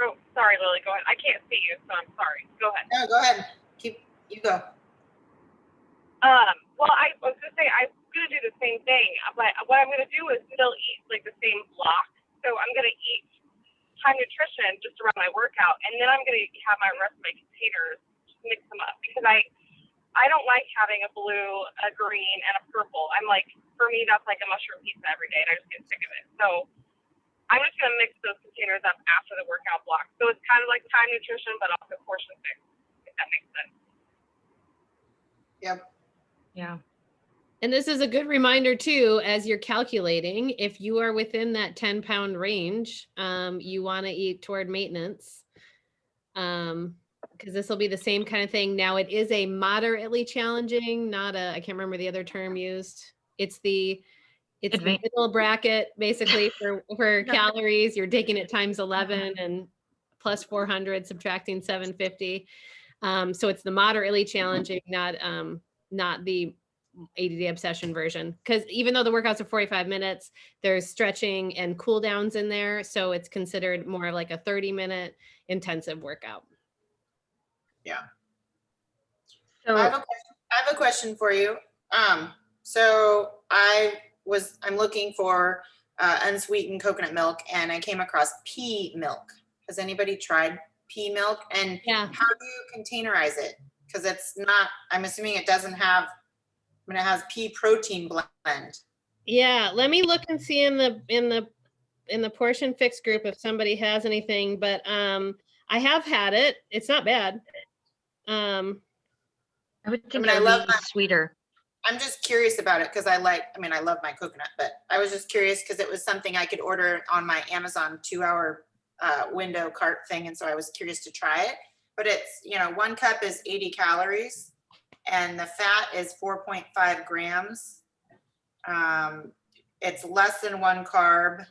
Oh, sorry, Lily. Go ahead. I can't see you, so I'm sorry. Go ahead. No, go ahead. You go. Well, I was gonna say I'm gonna do the same thing, but what I'm gonna do is still eat like the same block. So I'm gonna eat time nutrition just around my workout, and then I'm gonna have my rest of my containers, just mix them up, because I don't like having a blue, a green, and a purple. I'm like, for me, that's like a mushroom pizza every day, and I just get sick of it. So I'm just gonna mix those containers up after the workout block. So it's kind of like time nutrition, but also portion fix, if that makes sense. Yep. Yeah. And this is a good reminder too, as you're calculating, if you are within that 10-pound range, you want to eat toward maintenance. Because this will be the same kind of thing. Now it is a moderately challenging, not a, I can't remember the other term used. It's the middle bracket basically for calories. You're taking it times 11 and plus 400, subtracting 750. So it's the moderately challenging, not the 80-day obsession version. Because even though the workouts are 45 minutes, there's stretching and cool downs in there. So it's considered more like a 30-minute intensive workout. Yeah. So I have a question for you. So I'm looking for unsweetened coconut milk, and I came across pea milk. Has anybody tried pea milk? And how do you containerize it? Because it's not, I'm assuming it doesn't have, it has pea protein blend. Yeah, let me look and see in the Portion Fix group if somebody has anything, but I have had it. It's not bad. I would think that would be sweeter. I'm just curious about it because I love my coconut, but I was just curious because it was something I could order on my Amazon 2-hour window cart thing. And so I was curious to try it, but it's, 1 cup is 80 calories and the fat is 4.5 grams. It's less than 1 carb,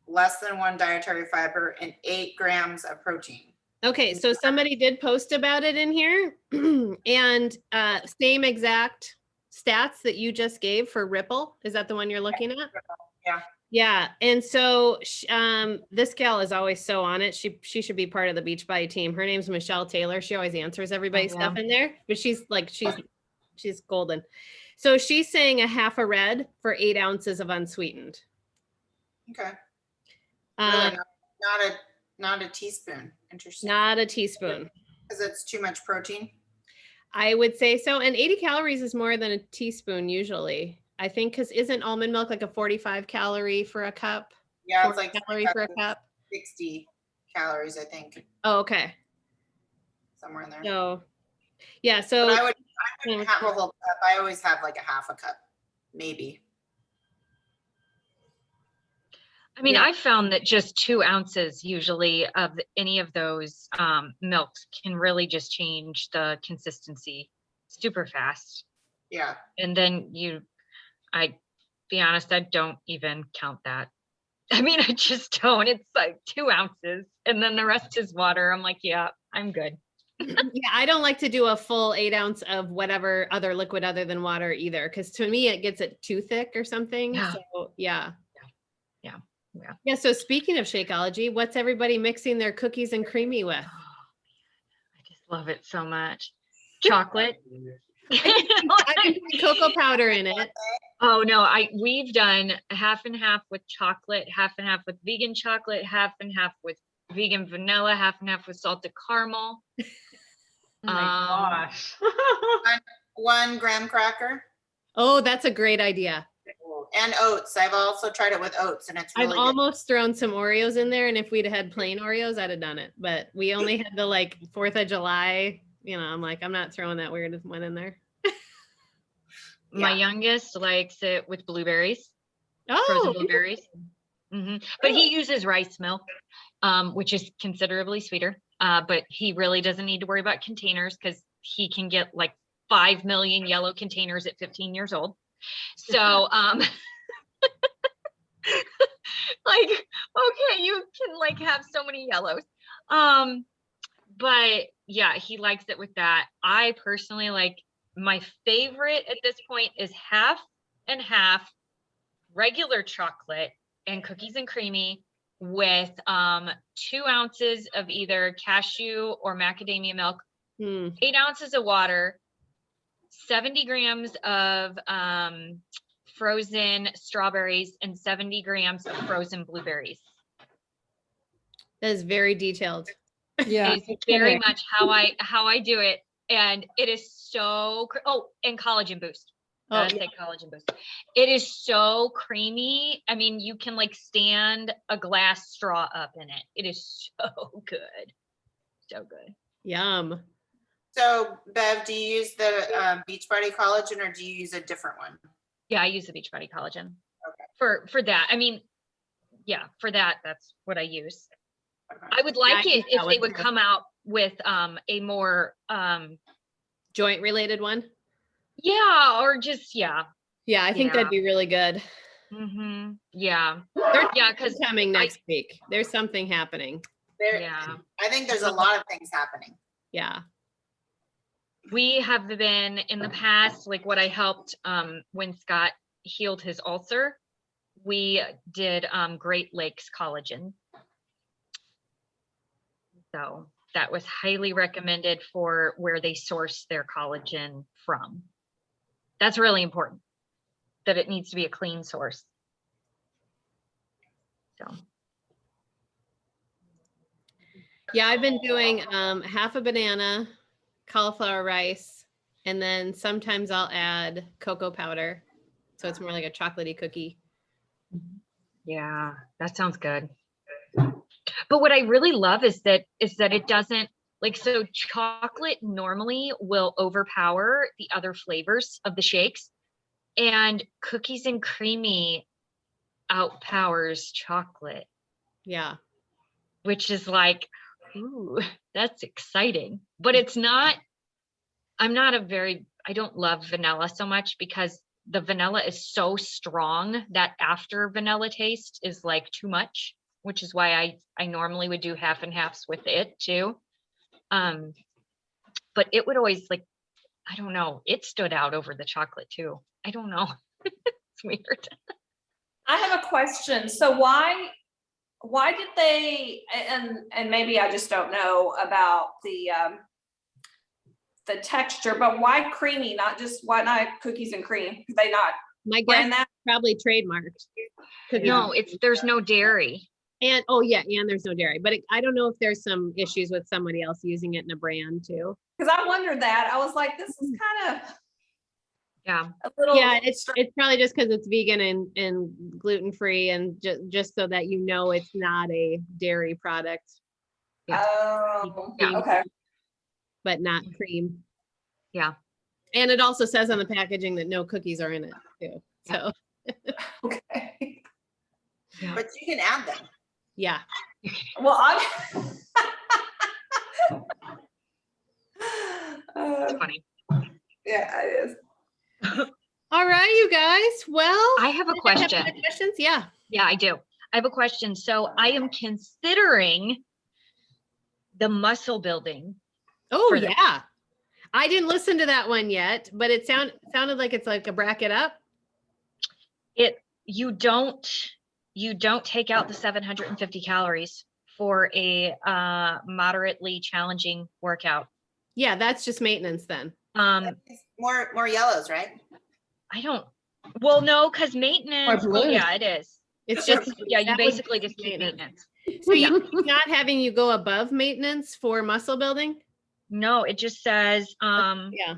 less than 1 dietary fiber, and 8 grams of protein. Okay, so somebody did post about it in here and same exact stats that you just gave for Ripple. Is that the one you're looking at? Yeah. Yeah, and so this gal is always so on it. She should be part of the Beachbody team. Her name's Michelle Taylor. She always answers everybody's stuff in there, but she's golden. So she's saying a half a red for 8 ounces of unsweetened. Okay. Really not a teaspoon. Interesting. Not a teaspoon. Because it's too much protein. I would say so. And 80 calories is more than a teaspoon usually. I think because isn't almond milk like a 45 calorie for a cup? Yeah, it's like calorie for a cup. 60 calories, I think, Oh, okay. somewhere in there. So, yeah. So But I wouldn't have a whole cup. I always have like a half a cup, maybe. I mean, Yeah. I found that just 2 ounces usually of any of those milks can really just change the consistency super fast. Yeah. And then I be honest, I don't even count that. I mean, I just don't. It's like 2 ounces and then the rest is water. I'm like, yeah, I'm good. Yeah, I don't like to do a full 8 ounce of whatever other liquid other than water either. Cause to me, it gets it too thick or something. Yeah. So yeah. Yeah. Yeah. Yeah. So speaking of Shakeology, what's everybody mixing their cookies and creamy with? I just love it so much. Chocolate. I've been putting cocoa powder in it. Oh no, we've done half and half with chocolate, half and half with vegan chocolate, half and half with vegan vanilla, half and half with salted caramel. Oh my gosh. 1 graham cracker Oh, that's a great idea. and oats. I've also tried it with oats, and it's I've really good. almost thrown some Oreos in there. And if we'd had plain Oreos, I'd have done it. But we only had the like 4th of July, I'm like, I'm not throwing that weird one in there. My Yeah. youngest likes it with blueberries, Oh, frozen blueberries. But he uses rice milk, which is considerably sweeter. But he really doesn't need to worry about containers because he can get like 5 million yellow containers at 15 years old. So, like, okay, you can like have so many yellows. But yeah, he likes it with that. I personally like, my favorite at this point is half and half regular chocolate and cookies and creamy with 2 ounces of either cashew or macadamia milk, 8 ounces of water, 70 grams of frozen strawberries, and 70 grams of frozen blueberries. that is very detailed. Yeah. It's very much how I do it. And it is so, and collagen boost. Gotta say collagen boost. It is so creamy. I mean, you can like stand a glass straw up in it. It is so good. So good. Yum. So, Bev, do you use the Beachbody Collagen, or do you use a different one? Yeah, I use the Beachbody Collagen. Okay. For that. I mean, yeah, for that, that's what I use. Okay. I would like it if they would too. come out with a more Joint related one. yeah, or just yeah. Yeah, I think that'd be really good. Yeah. Yeah, because coming next week. There's something happening. Yeah. I think there's a lot of things happening. Yeah. We have been in the past, like what I helped when Scott healed his ulcer, we did Great Lakes Collagen. So that was highly recommended for where they source their collagen from. That's really important, that it needs to be a clean source. So. Yeah, I've been doing half a banana, cauliflower rice, and then sometimes I'll add cocoa powder. So it's more like a chocolatey cookie. Yeah, that sounds good. But what I really love is that it doesn't like, so chocolate normally will overpower the other flavors of the shakes, and cookies and creamy outpowers chocolate. Yeah. Which is like, ooh, that's exciting. But it's not, I don't love vanilla so much because the vanilla is so strong that after vanilla taste is like too much, which is why I normally would do half and halves with it too. But it would always like, I don't know, it stood out over the chocolate too. I don't know. It's weird. I have a question. So why did they, and maybe I just don't know about the texture, but why creamy, why not cookies and cream? Could they not My brand guess that? probably trademarked. No, there's no dairy. And and there's no dairy, but I don't know if there's some issues with somebody else using it in a brand too. Because I wondered that. I was like, this is kind of Yeah. a little. Yeah, it's probably just because it's vegan and gluten free, and just so that you know it's not a dairy product. Oh, Yeah. okay. But not cream. Yeah. And it also says on the packaging that no cookies are in it too. So Okay. Yeah. But you can add them. yeah. Well, I'm. It's funny. Yeah, it is. All right, you guys. Well, I have a question. Any questions? Yeah. Yeah, I do. I have a question. So I am considering the muscle building. Oh yeah. I didn't listen to that one yet, but it sounded like it's like a bracket up. You don't take out the 750 calories for a moderately challenging workout. Yeah, that's just maintenance then. More yellows, right? Well, no, because maintenance, well, yeah, it is. It's just you basically just keep maintenance. So it's not having you go above maintenance for muscle building? No, it just says yeah.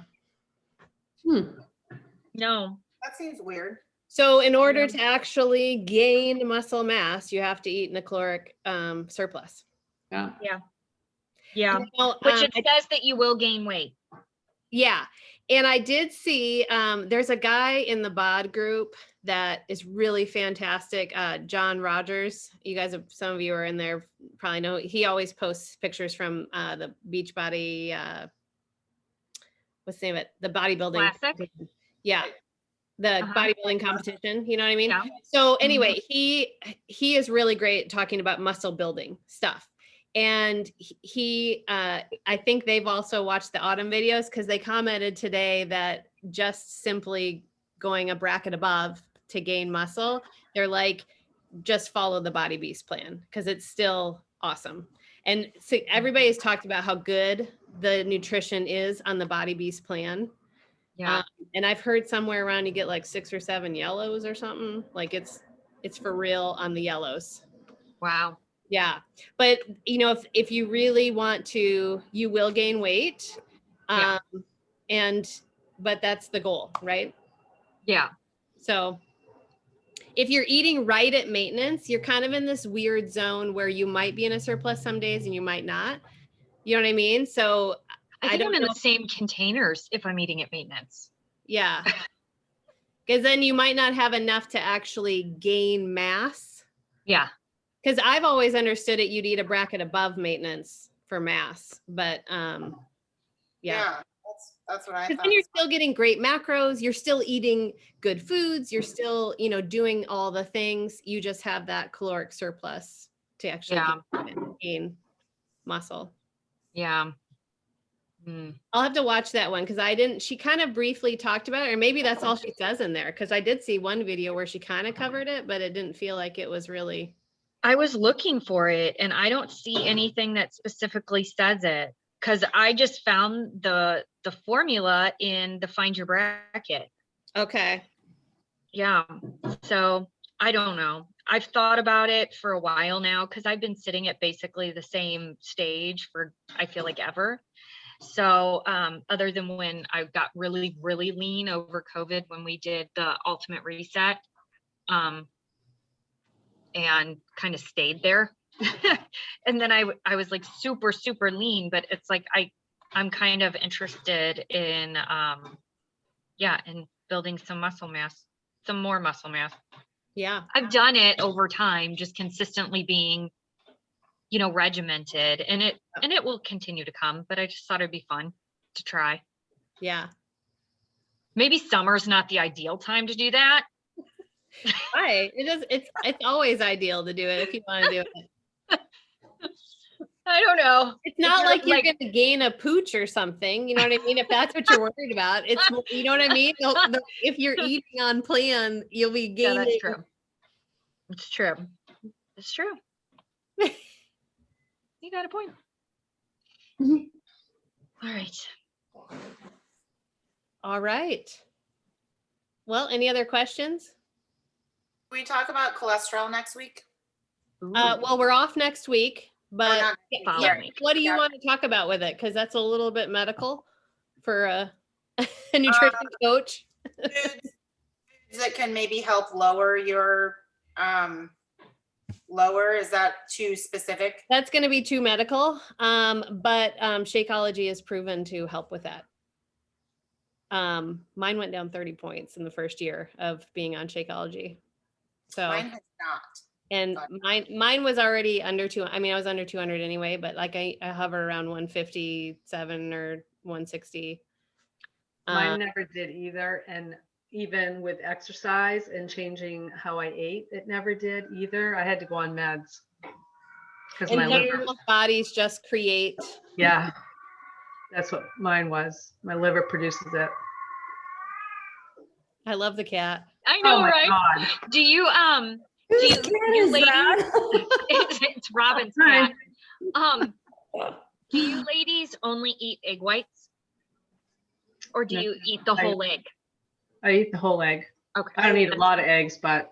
No. That seems weird. So in order to actually gain muscle mass, you have to eat in a caloric surplus. Yeah. Well, Which it says that you will gain weight. Yeah. And I did see, there's a guy in the BOD group that is really fantastic. John Rogers. You guys some of you are in there, probably know. He always posts pictures from the Beachbody, what's the name of it? The bodybuilding. Classic? Yeah. The bodybuilding competition, you know what I mean? Yeah. So anyway, he is really great talking about muscle building stuff. And I think they've also watched the autumn videos, because they commented today that just simply going a bracket above to gain muscle, they're like, just follow the Body Beast plan, because it's still awesome. And so everybody's talked about how good the nutrition is on the Body Beast plan. Yeah. And I've heard somewhere around you get like 6 or 7 yellows or something. Like it's for real on the yellows. Wow. Yeah. But if you really want to, you will gain weight. But that's the goal, right? Yeah. So if you're eating right at maintenance, you're kind of in this weird zone where you might be in a surplus some days and you might not. You know what I mean? So I think I'm in the same containers if I'm eating at maintenance. Yeah. Because then you might not have enough to actually gain mass. Yeah. Because I've always understood it, you'd eat a bracket above maintenance for mass. But yeah, that's what I thought. Then you're still getting great macros. You're still eating good foods. You're still, doing all the things. You just have that caloric surplus to actually gain muscle. Yeah. I'll have to watch that one, because she kind of briefly talked about it, or maybe that's all she says in there, because I did see one video where she kind of covered it, but it didn't feel like it was really. I was looking for it and I don't see anything that specifically says it, because I just found the formula in the Find Your Bracket. Okay. Yeah. So I don't know. I've thought about it for a while now, because I've been sitting at basically the same stage for, I feel like, ever. So other than when I got really, really lean over COVID, when we did the ultimate reset, and kind of stayed there. And then I was like super, super lean, but it's like, I'm kind of interested in, in building some muscle mass, some more muscle mass. Yeah. I've done it over time, just consistently being, regimented, and it will continue to come, but I just thought it'd be fun to try. Yeah. Maybe summer's not the ideal time to do that. Right. It's always ideal to do it if you want to do it. I don't know. It's not like you're going to gain a pooch or something. You know what I mean? If that's what you're worried about, you know what I mean? If you're eating on plan, you'll be gaining. Yeah, that's true. It's true. It's true. You got a point. All right. All right. Well, any other questions? Can we talk about cholesterol next week? Well, we're off next week. But not- Follow yeah. me. what do you want to talk about with it? Because that's a little bit medical for a nutrition coach. Foods that can maybe help lower your lower, is that too specific? That's going to be too medical. But Shakeology is proven to help with that. Mine went down 30 points in the first year of being on Shakeology. So Mine has not. and mine was already under 200. I mean, I was under 200 anyway, but like I hover around 157 or 160. Mine never did either. And even with exercise and changing how I ate, it never did either. I had to go on meds because And my liver. people's bodies just create. Yeah, that's what mine was. My liver produces it. I love the cat. I know, Oh my right? God. Do you Whose cat is ladies, that? it's Robin's cat. Do you ladies only eat egg whites? Or do No, you eat the whole egg? I eat the whole egg. Okay. I don't eat a lot of eggs, but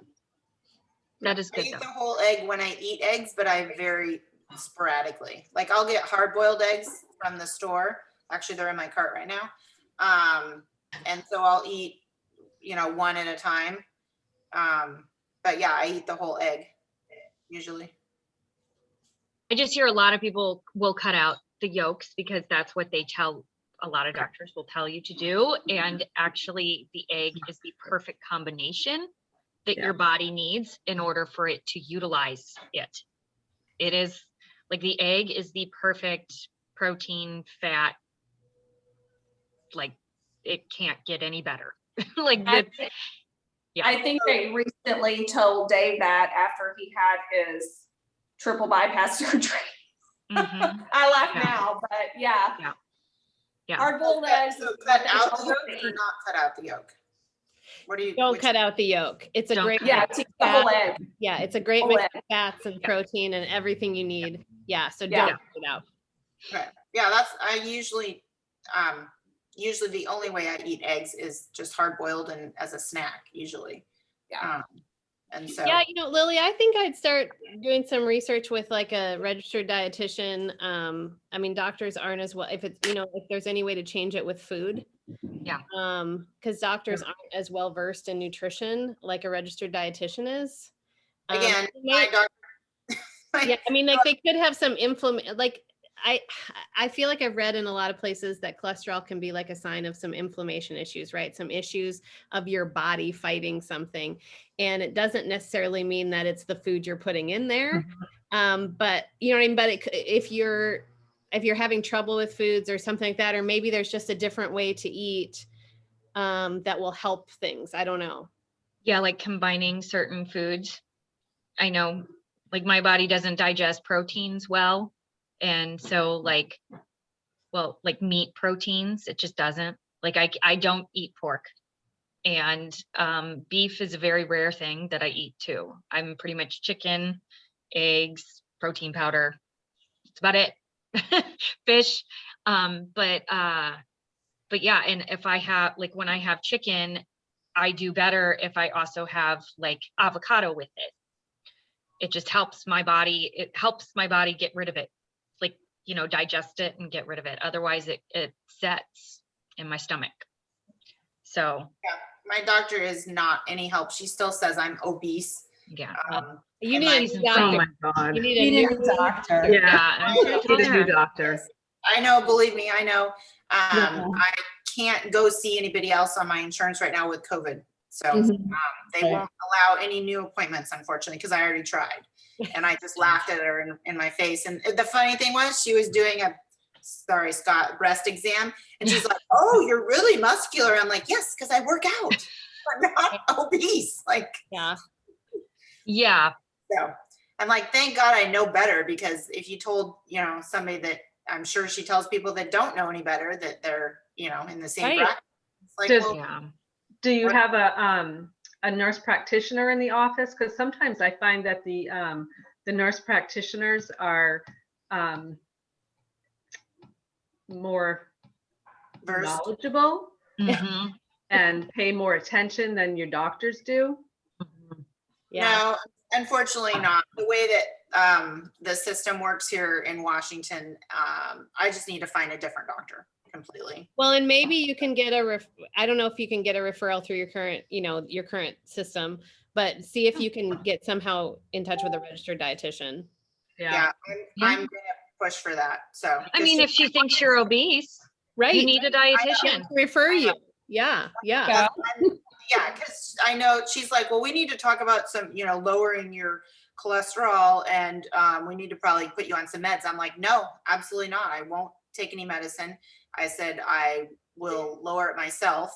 That is I good eat though. the whole egg when I eat eggs, but I very sporadically. Like I'll get hard-boiled eggs from the store. Actually, they're in my cart right now. And so I'll eat, one at a time. But yeah, I eat the whole egg usually. I just hear a lot of people will cut out the yolks because that's what they tell, a lot of doctors will tell you to do. And actually the egg is the perfect combination that your body needs in order for it to utilize it. It is like the egg is the perfect protein, fat, like it can't get any better. Like that. Yeah. I think they recently told Dave that after he had his triple bypass surgery. Mhm. I laugh Yeah. now, but yeah. Yeah. Yeah. Hard-boiled eggs. So is cut what they out the told yolk me. or not cut out the yolk? What do you? Don't which- cut out the yolk. It's a Don't great cut Yeah, mix take of the whole fat. egg. Yeah, it's a great Whole mix egg. of fats and protein and everything you need. Yeah, so Yeah. don't cut it out. Okay. Yeah, that's I usually the only way I eat eggs is just hard boiled and as a snack usually. Yeah. And so Yeah, Lily, I think I'd start doing some research with like a registered dietitian. I mean, doctors aren't as well, if it's, if there's any way to change it with food. Yeah. Because doctors aren't as well versed in nutrition like a registered dietitian is. again, They my doctor. yeah, I mean, like they could have some inflammation. Like I feel like I've read in a lot of places that cholesterol can be like a sign of some inflammation issues, right? Some issues of your body fighting something, and it doesn't necessarily mean that it's the food you're putting in there. But you know what I mean. But if you're having trouble with foods or something like that, or maybe there's just a different way to eat that will help things. I don't know. Yeah, like combining certain foods. I know, like my body doesn't digest proteins well. And so like meat proteins, it just doesn't. Like I don't eat pork. And beef is a very rare thing that I eat too. I'm pretty much chicken, eggs, protein powder. That's about it. Fish. But yeah, and if I have, like when I have chicken, I do better if I also have like avocado with it. It just helps my body. It helps my body get rid of it, like, digest it and get rid of it. Otherwise it sets in my stomach. So Yeah, my doctor is not any help. She still says I'm obese. yeah. You and need a my- new oh doctor. my God. You need You a need new a doctor. Yeah. Yeah. Need a new doctor. I know, believe me, I know. Yeah. I can't go see anybody else on my insurance right now with COVID. So Mhm. they won't allow any new appointments, unfortunately, because I already tried. And I just laughed at her in my face. And the funny thing was she was doing a, sorry, Scott, breast exam. And she's like, oh, you're really muscular. I'm like, yes, because I work out. I'm not obese. Like, Yeah. Yeah. so I'm like, thank God I know better, because if you told, somebody that, I'm sure she tells people that don't know any better that they're, in the same Right. bracket. It's like, Does- well, Yeah. Do you have a nurse practitioner in the office? Because sometimes I find that the nurse practitioners are more Versed. knowledgeable Mhm. and pay more attention than your doctors do. Mhm. Yeah. no, unfortunately not. The way that the system works here in Washington. I just need to find a different doctor completely. Well, and maybe you can get I don't know if you can get a referral through your current, your current system, but see if you can get somehow in touch with a registered dietitian. Yeah, I'm gonna push for that. So I mean, if she thinks you're obese, right, you need a dietitian. Refer you. Yeah. Yeah, because I know she's like, well, we need to talk about some, lowering your cholesterol, and we need to probably put you on some meds. I'm like, no, absolutely not. I won't take any medicine. I said I will lower it myself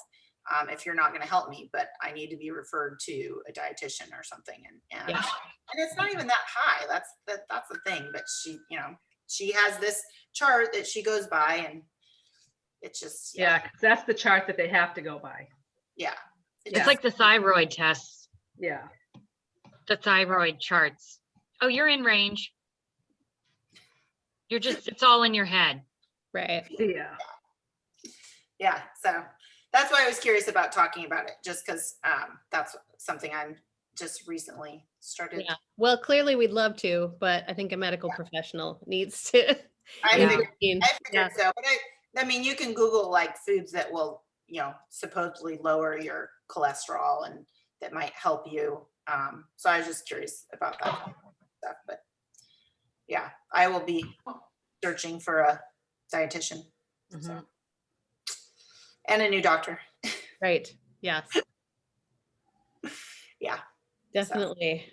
if you're not going to help me, but I need to be referred to a dietitian or something. And it's not even that high. That's the thing. But she has this chart that she goes by, and it's just 'cause that's the chart that they have to go by. Yeah. It's like the thyroid tests. Yeah. The thyroid charts. Oh, you're in range. It's all in your head. Right. Yeah. Yeah. So that's why I was curious about talking about it, just because that's something I'm just recently started. Yeah. Well, clearly we'd love to, but I think a medical professional needs to. I figured so. But I mean, you can Google like foods that will, supposedly lower your cholesterol and that might help you. So I was just curious about that stuff. But yeah, I will be searching for a dietitian. So. And a new doctor. Right. Yes. Yeah. Definitely.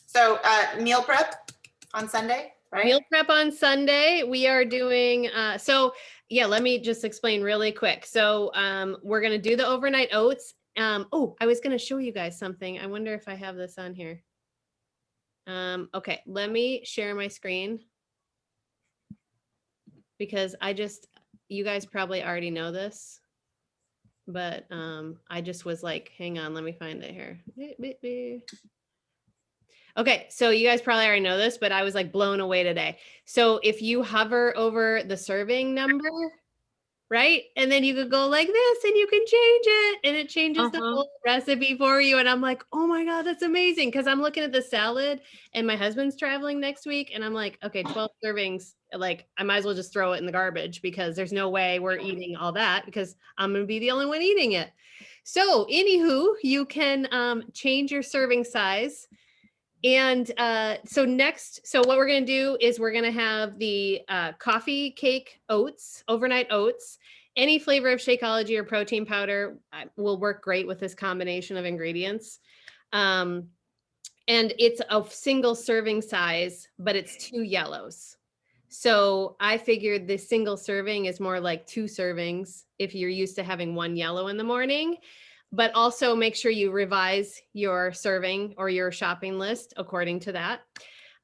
So meal prep on Sunday, right? Meal prep on Sunday. We are doing, let me just explain really quick. So we're going to do the overnight oats. I was going to show you guys something. I wonder if I have this on here. Okay, let me share my screen because you guys probably already know this, but I just was like, hang on, let me find it here. Okay, so you guys probably already know this, but I was like blown away today. So if you hover over the serving number, right? And then you could go like this and you can change it and it changes the whole recipe for you. And I'm like, oh my God, that's amazing. Cause I'm looking at the salad and my husband's traveling next week. And I'm like, okay, 12 servings. Like I might as well just throw it in the garbage because there's no way we're eating all that because I'm going to be the only one eating it. So anywho, you can change your serving size. And so what we're going to do is we're going to have the coffee cake oats, overnight oats. Any flavor of Shakeology or protein powder will work great with this combination of ingredients. And it's a single serving size, but it's 2 yellows. So I figured the single serving is more like 2 servings if you're used to having 1 yellow in the morning. But also make sure you revise your serving or your shopping list according to that.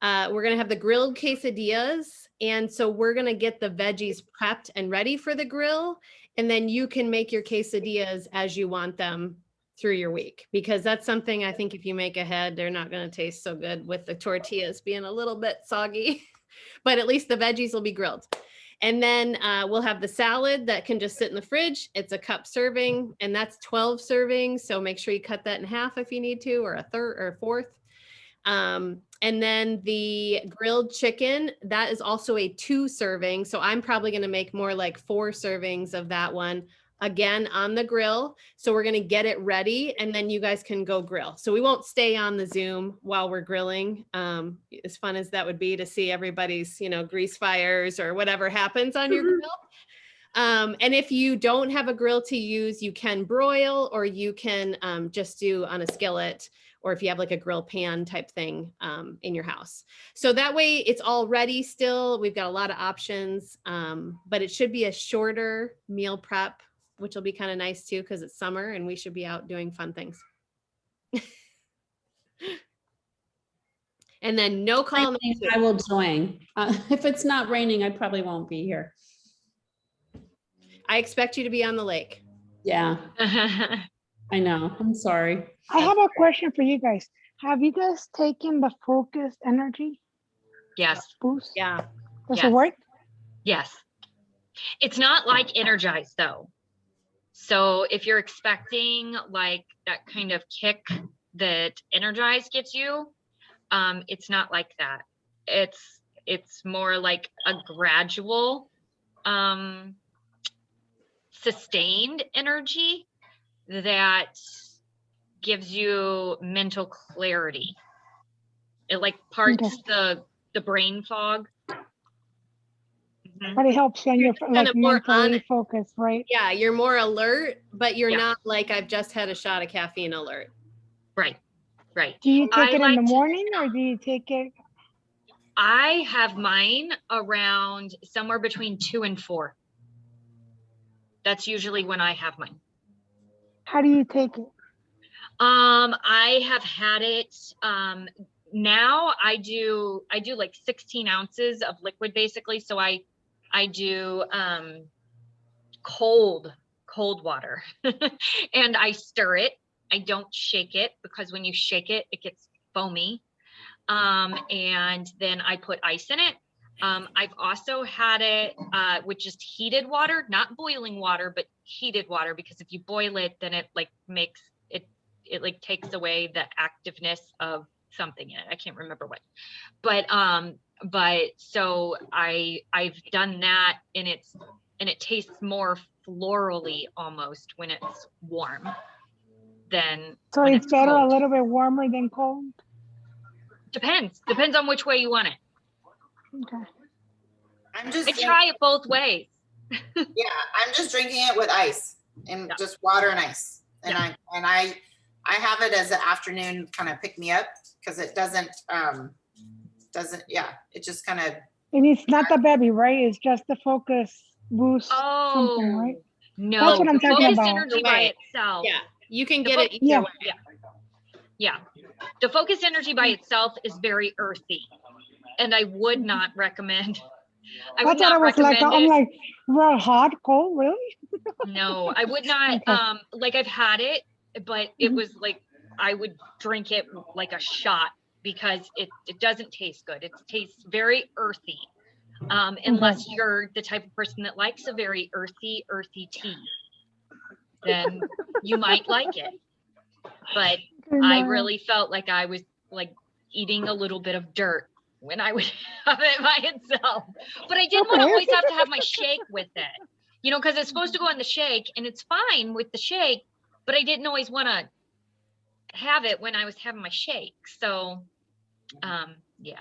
We're going to have the grilled quesadillas. And so we're going to get the veggies prepped and ready for the grill. And then you can make your quesadillas as you want them through your week, because that's something I think if you make ahead, they're not going to taste so good with the tortillas being a little bit soggy, but at least the veggies will be grilled. And then we'll have the salad that can just sit in the fridge. It's a cup serving and that's 12 servings. So make sure you cut that in half if you need to, or a third or a fourth. And then the grilled chicken, that is also a 2 serving. So I'm probably going to make more like 4 servings of that one, again on the grill. So we're going to get it ready and then you guys can go grill. So we won't stay on the Zoom while we're grilling. As fun as that would be to see everybody's, grease fires or whatever happens on your grill. And if you don't have a grill to use, you can broil or you can just do on a skillet, or if you have like a grill pan type thing in your house. So that way it's all ready still. We've got a lot of options, but it should be a shorter meal prep, which will be kind of nice too, because it's summer and we should be out doing fun things. And then no call. I will join. If it's not raining, I probably won't be here. I expect you to be on the lake. Yeah, I know. I'm sorry. I have a question for you guys. Have you guys taken the Focus Energy Yes. boost? Yeah. Does it work? Yes. It's not like Energize though. So if you're expecting like that kind of kick that Energize gives you, It's not like that. It's more like a gradual, sustained energy that gives you mental clarity. It like parts the brain fog. But it helps when you're kind like of more mentally on- focused, right? Yeah, you're more alert, but you're Yeah. not like I've just had a shot of caffeine alert. Right. Do you take it in like the to- morning or do you take it? I have mine around somewhere between 2 and 4. That's usually when I have mine. How do you take it? I have had it, now I do like 16 ounces of liquid basically. So I do, cold water and I stir it. I don't shake it because when you shake it, it gets foamy. And then I put ice in it. I've also had it, with just heated water, not boiling water, but heated water, because if you boil it, then it like makes it like takes away the activeness of something in it. I can't remember what, but so I've done that, and it tastes more florally almost when it's warm than So when it's better cold. a little bit warmer than cold? Depends on which way you want it. Okay. I'm just I try it both ways. yeah, I'm just drinking it with ice and Yeah. just water and ice. And Yeah. I have it as an afternoon kind of pick me up because it doesn't it just kind of And it's not the baby, right? It's just the focus boost something, right? No, That's what I'm the talking focused about. energy by Right. itself. Yeah, you can The get fo- it either Yeah. way. Yeah. The focused energy by itself is very earthy, and I would not recommend. I would That's what I not was like. recommend I'm it. like, well, hot, cold, really? No, I would not. Okay. Like I've had it, but it Mhm. was like I would drink it like a shot because it doesn't taste good. It tastes very earthy. Unless you're the type of person that likes a very earthy tea, then you might like it. But I really felt like I was like eating a little bit of dirt when I would have it by itself. But I didn't want to Okay. always have to have my shake with it, because it's supposed to go in the shake, and it's fine with the shake, but I didn't always want to have it when I was having my shake. So, yeah.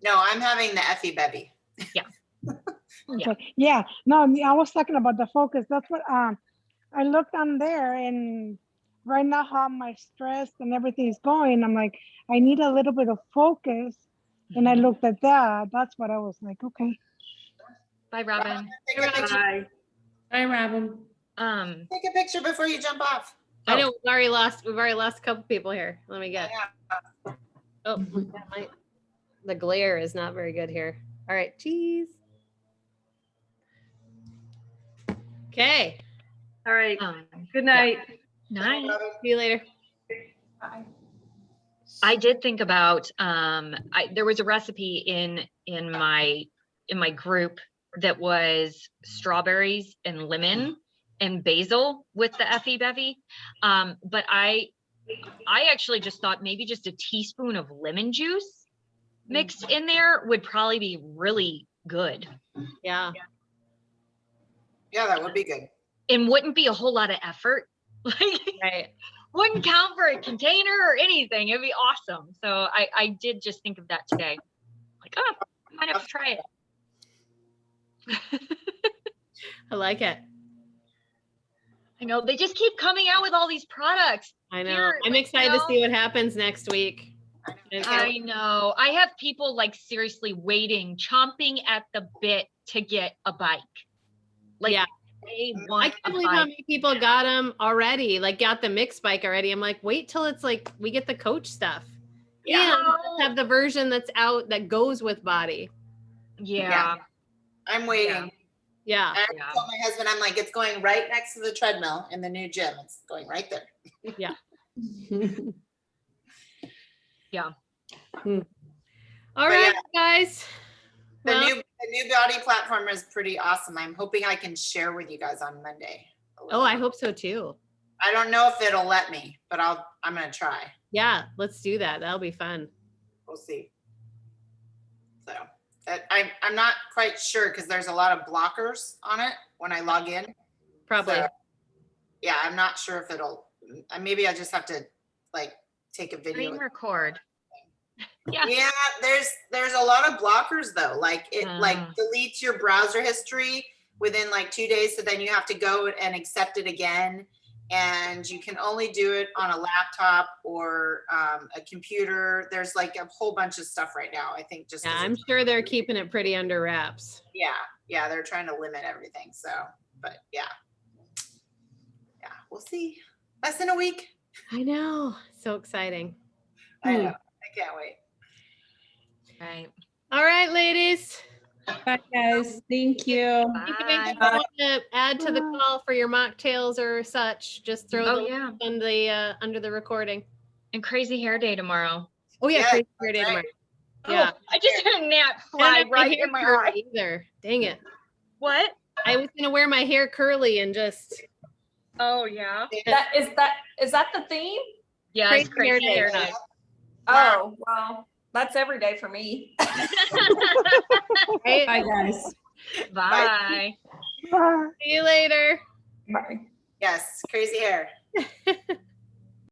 no, I'm having the Effie Bevy. Okay. Yeah. No, I was talking about the focus. That's what I looked on there, and right now how my stress and everything is going, I'm like, I need a little bit of focus. And I looked at that. That's what I was like, okay. Bye, Robin. Take a picture. Bye. Hi, Robin. Take a picture before you jump off. I know we've already lost a couple people here. Let me get. Yeah. Oh, the glare is not very good here. All right, cheese. Okay. All right. Um, Good night. night. See you later. Bye. I did think about there was a recipe in my group that was strawberries and lemon and basil with the Effie Bevy. But I actually just thought maybe just a teaspoon of lemon juice mixed in there would probably be really good. Yeah. Yeah, that would be good. And wouldn't be a whole lot of effort. Like Right. wouldn't count for a container or anything. It'd be awesome. So I did just think of that today. Like, oh, I might have to try it. I like it. I know they just keep coming out with all these products. I know. Here, I'm like, excited you to see what happens next week. I know. I have people like seriously waiting, chomping at the bit to get a bike. Like, Yeah. they I want can't a believe how bike. many people got them already, like got the mixed bike already. I'm like, wait till it's like we get the coach stuff. Yeah. And let's have the version that's out that goes with body. Yeah. I'm waiting. Yeah. I told my husband, I'm like, it's going right next to the treadmill in the new gym. It's going right there. Yeah. Yeah. All right, guys. The Well, new body platform is pretty awesome. I'm hoping I can share with you guys on Monday. oh, I hope so too. I don't know if it'll let me, but I'm gonna try. Yeah, let's do that. That'll be fun. we'll see. So I'm not quite sure because there's a lot of blockers on it when I log in. Probably. So, yeah, I'm not sure if it'll, maybe I just have to like take a video. Screen record. Yeah, there's a lot of blockers though. Like it like deletes your browser history within like 2 days. So then you have to go and accept it again. And you can only do it on a laptop or a computer. There's like a whole bunch of stuff right now. I think just. Yeah, I'm sure they're keeping it pretty under wraps. Yeah, they're trying to limit everything. So, but yeah, we'll see. Less than a week. I know, so exciting. I know. I can't wait. Right. All right, ladies. Bye, guys. Thank you. You can if you want to add to the call for your mocktails or such, just throw the link on the under the recording. And crazy hair day tomorrow. Oh yeah, crazy hair day tomorrow. Yeah. I just had a gnat fly right in my eye. Either. Dang it. What? I was gonna wear my hair curly and just. Oh yeah. Is that the theme? Yeah, crazy hair day. Oh well, that's every day for me. Right? Bye, guys. Bye. See you later. Bye. Yes, crazy hair.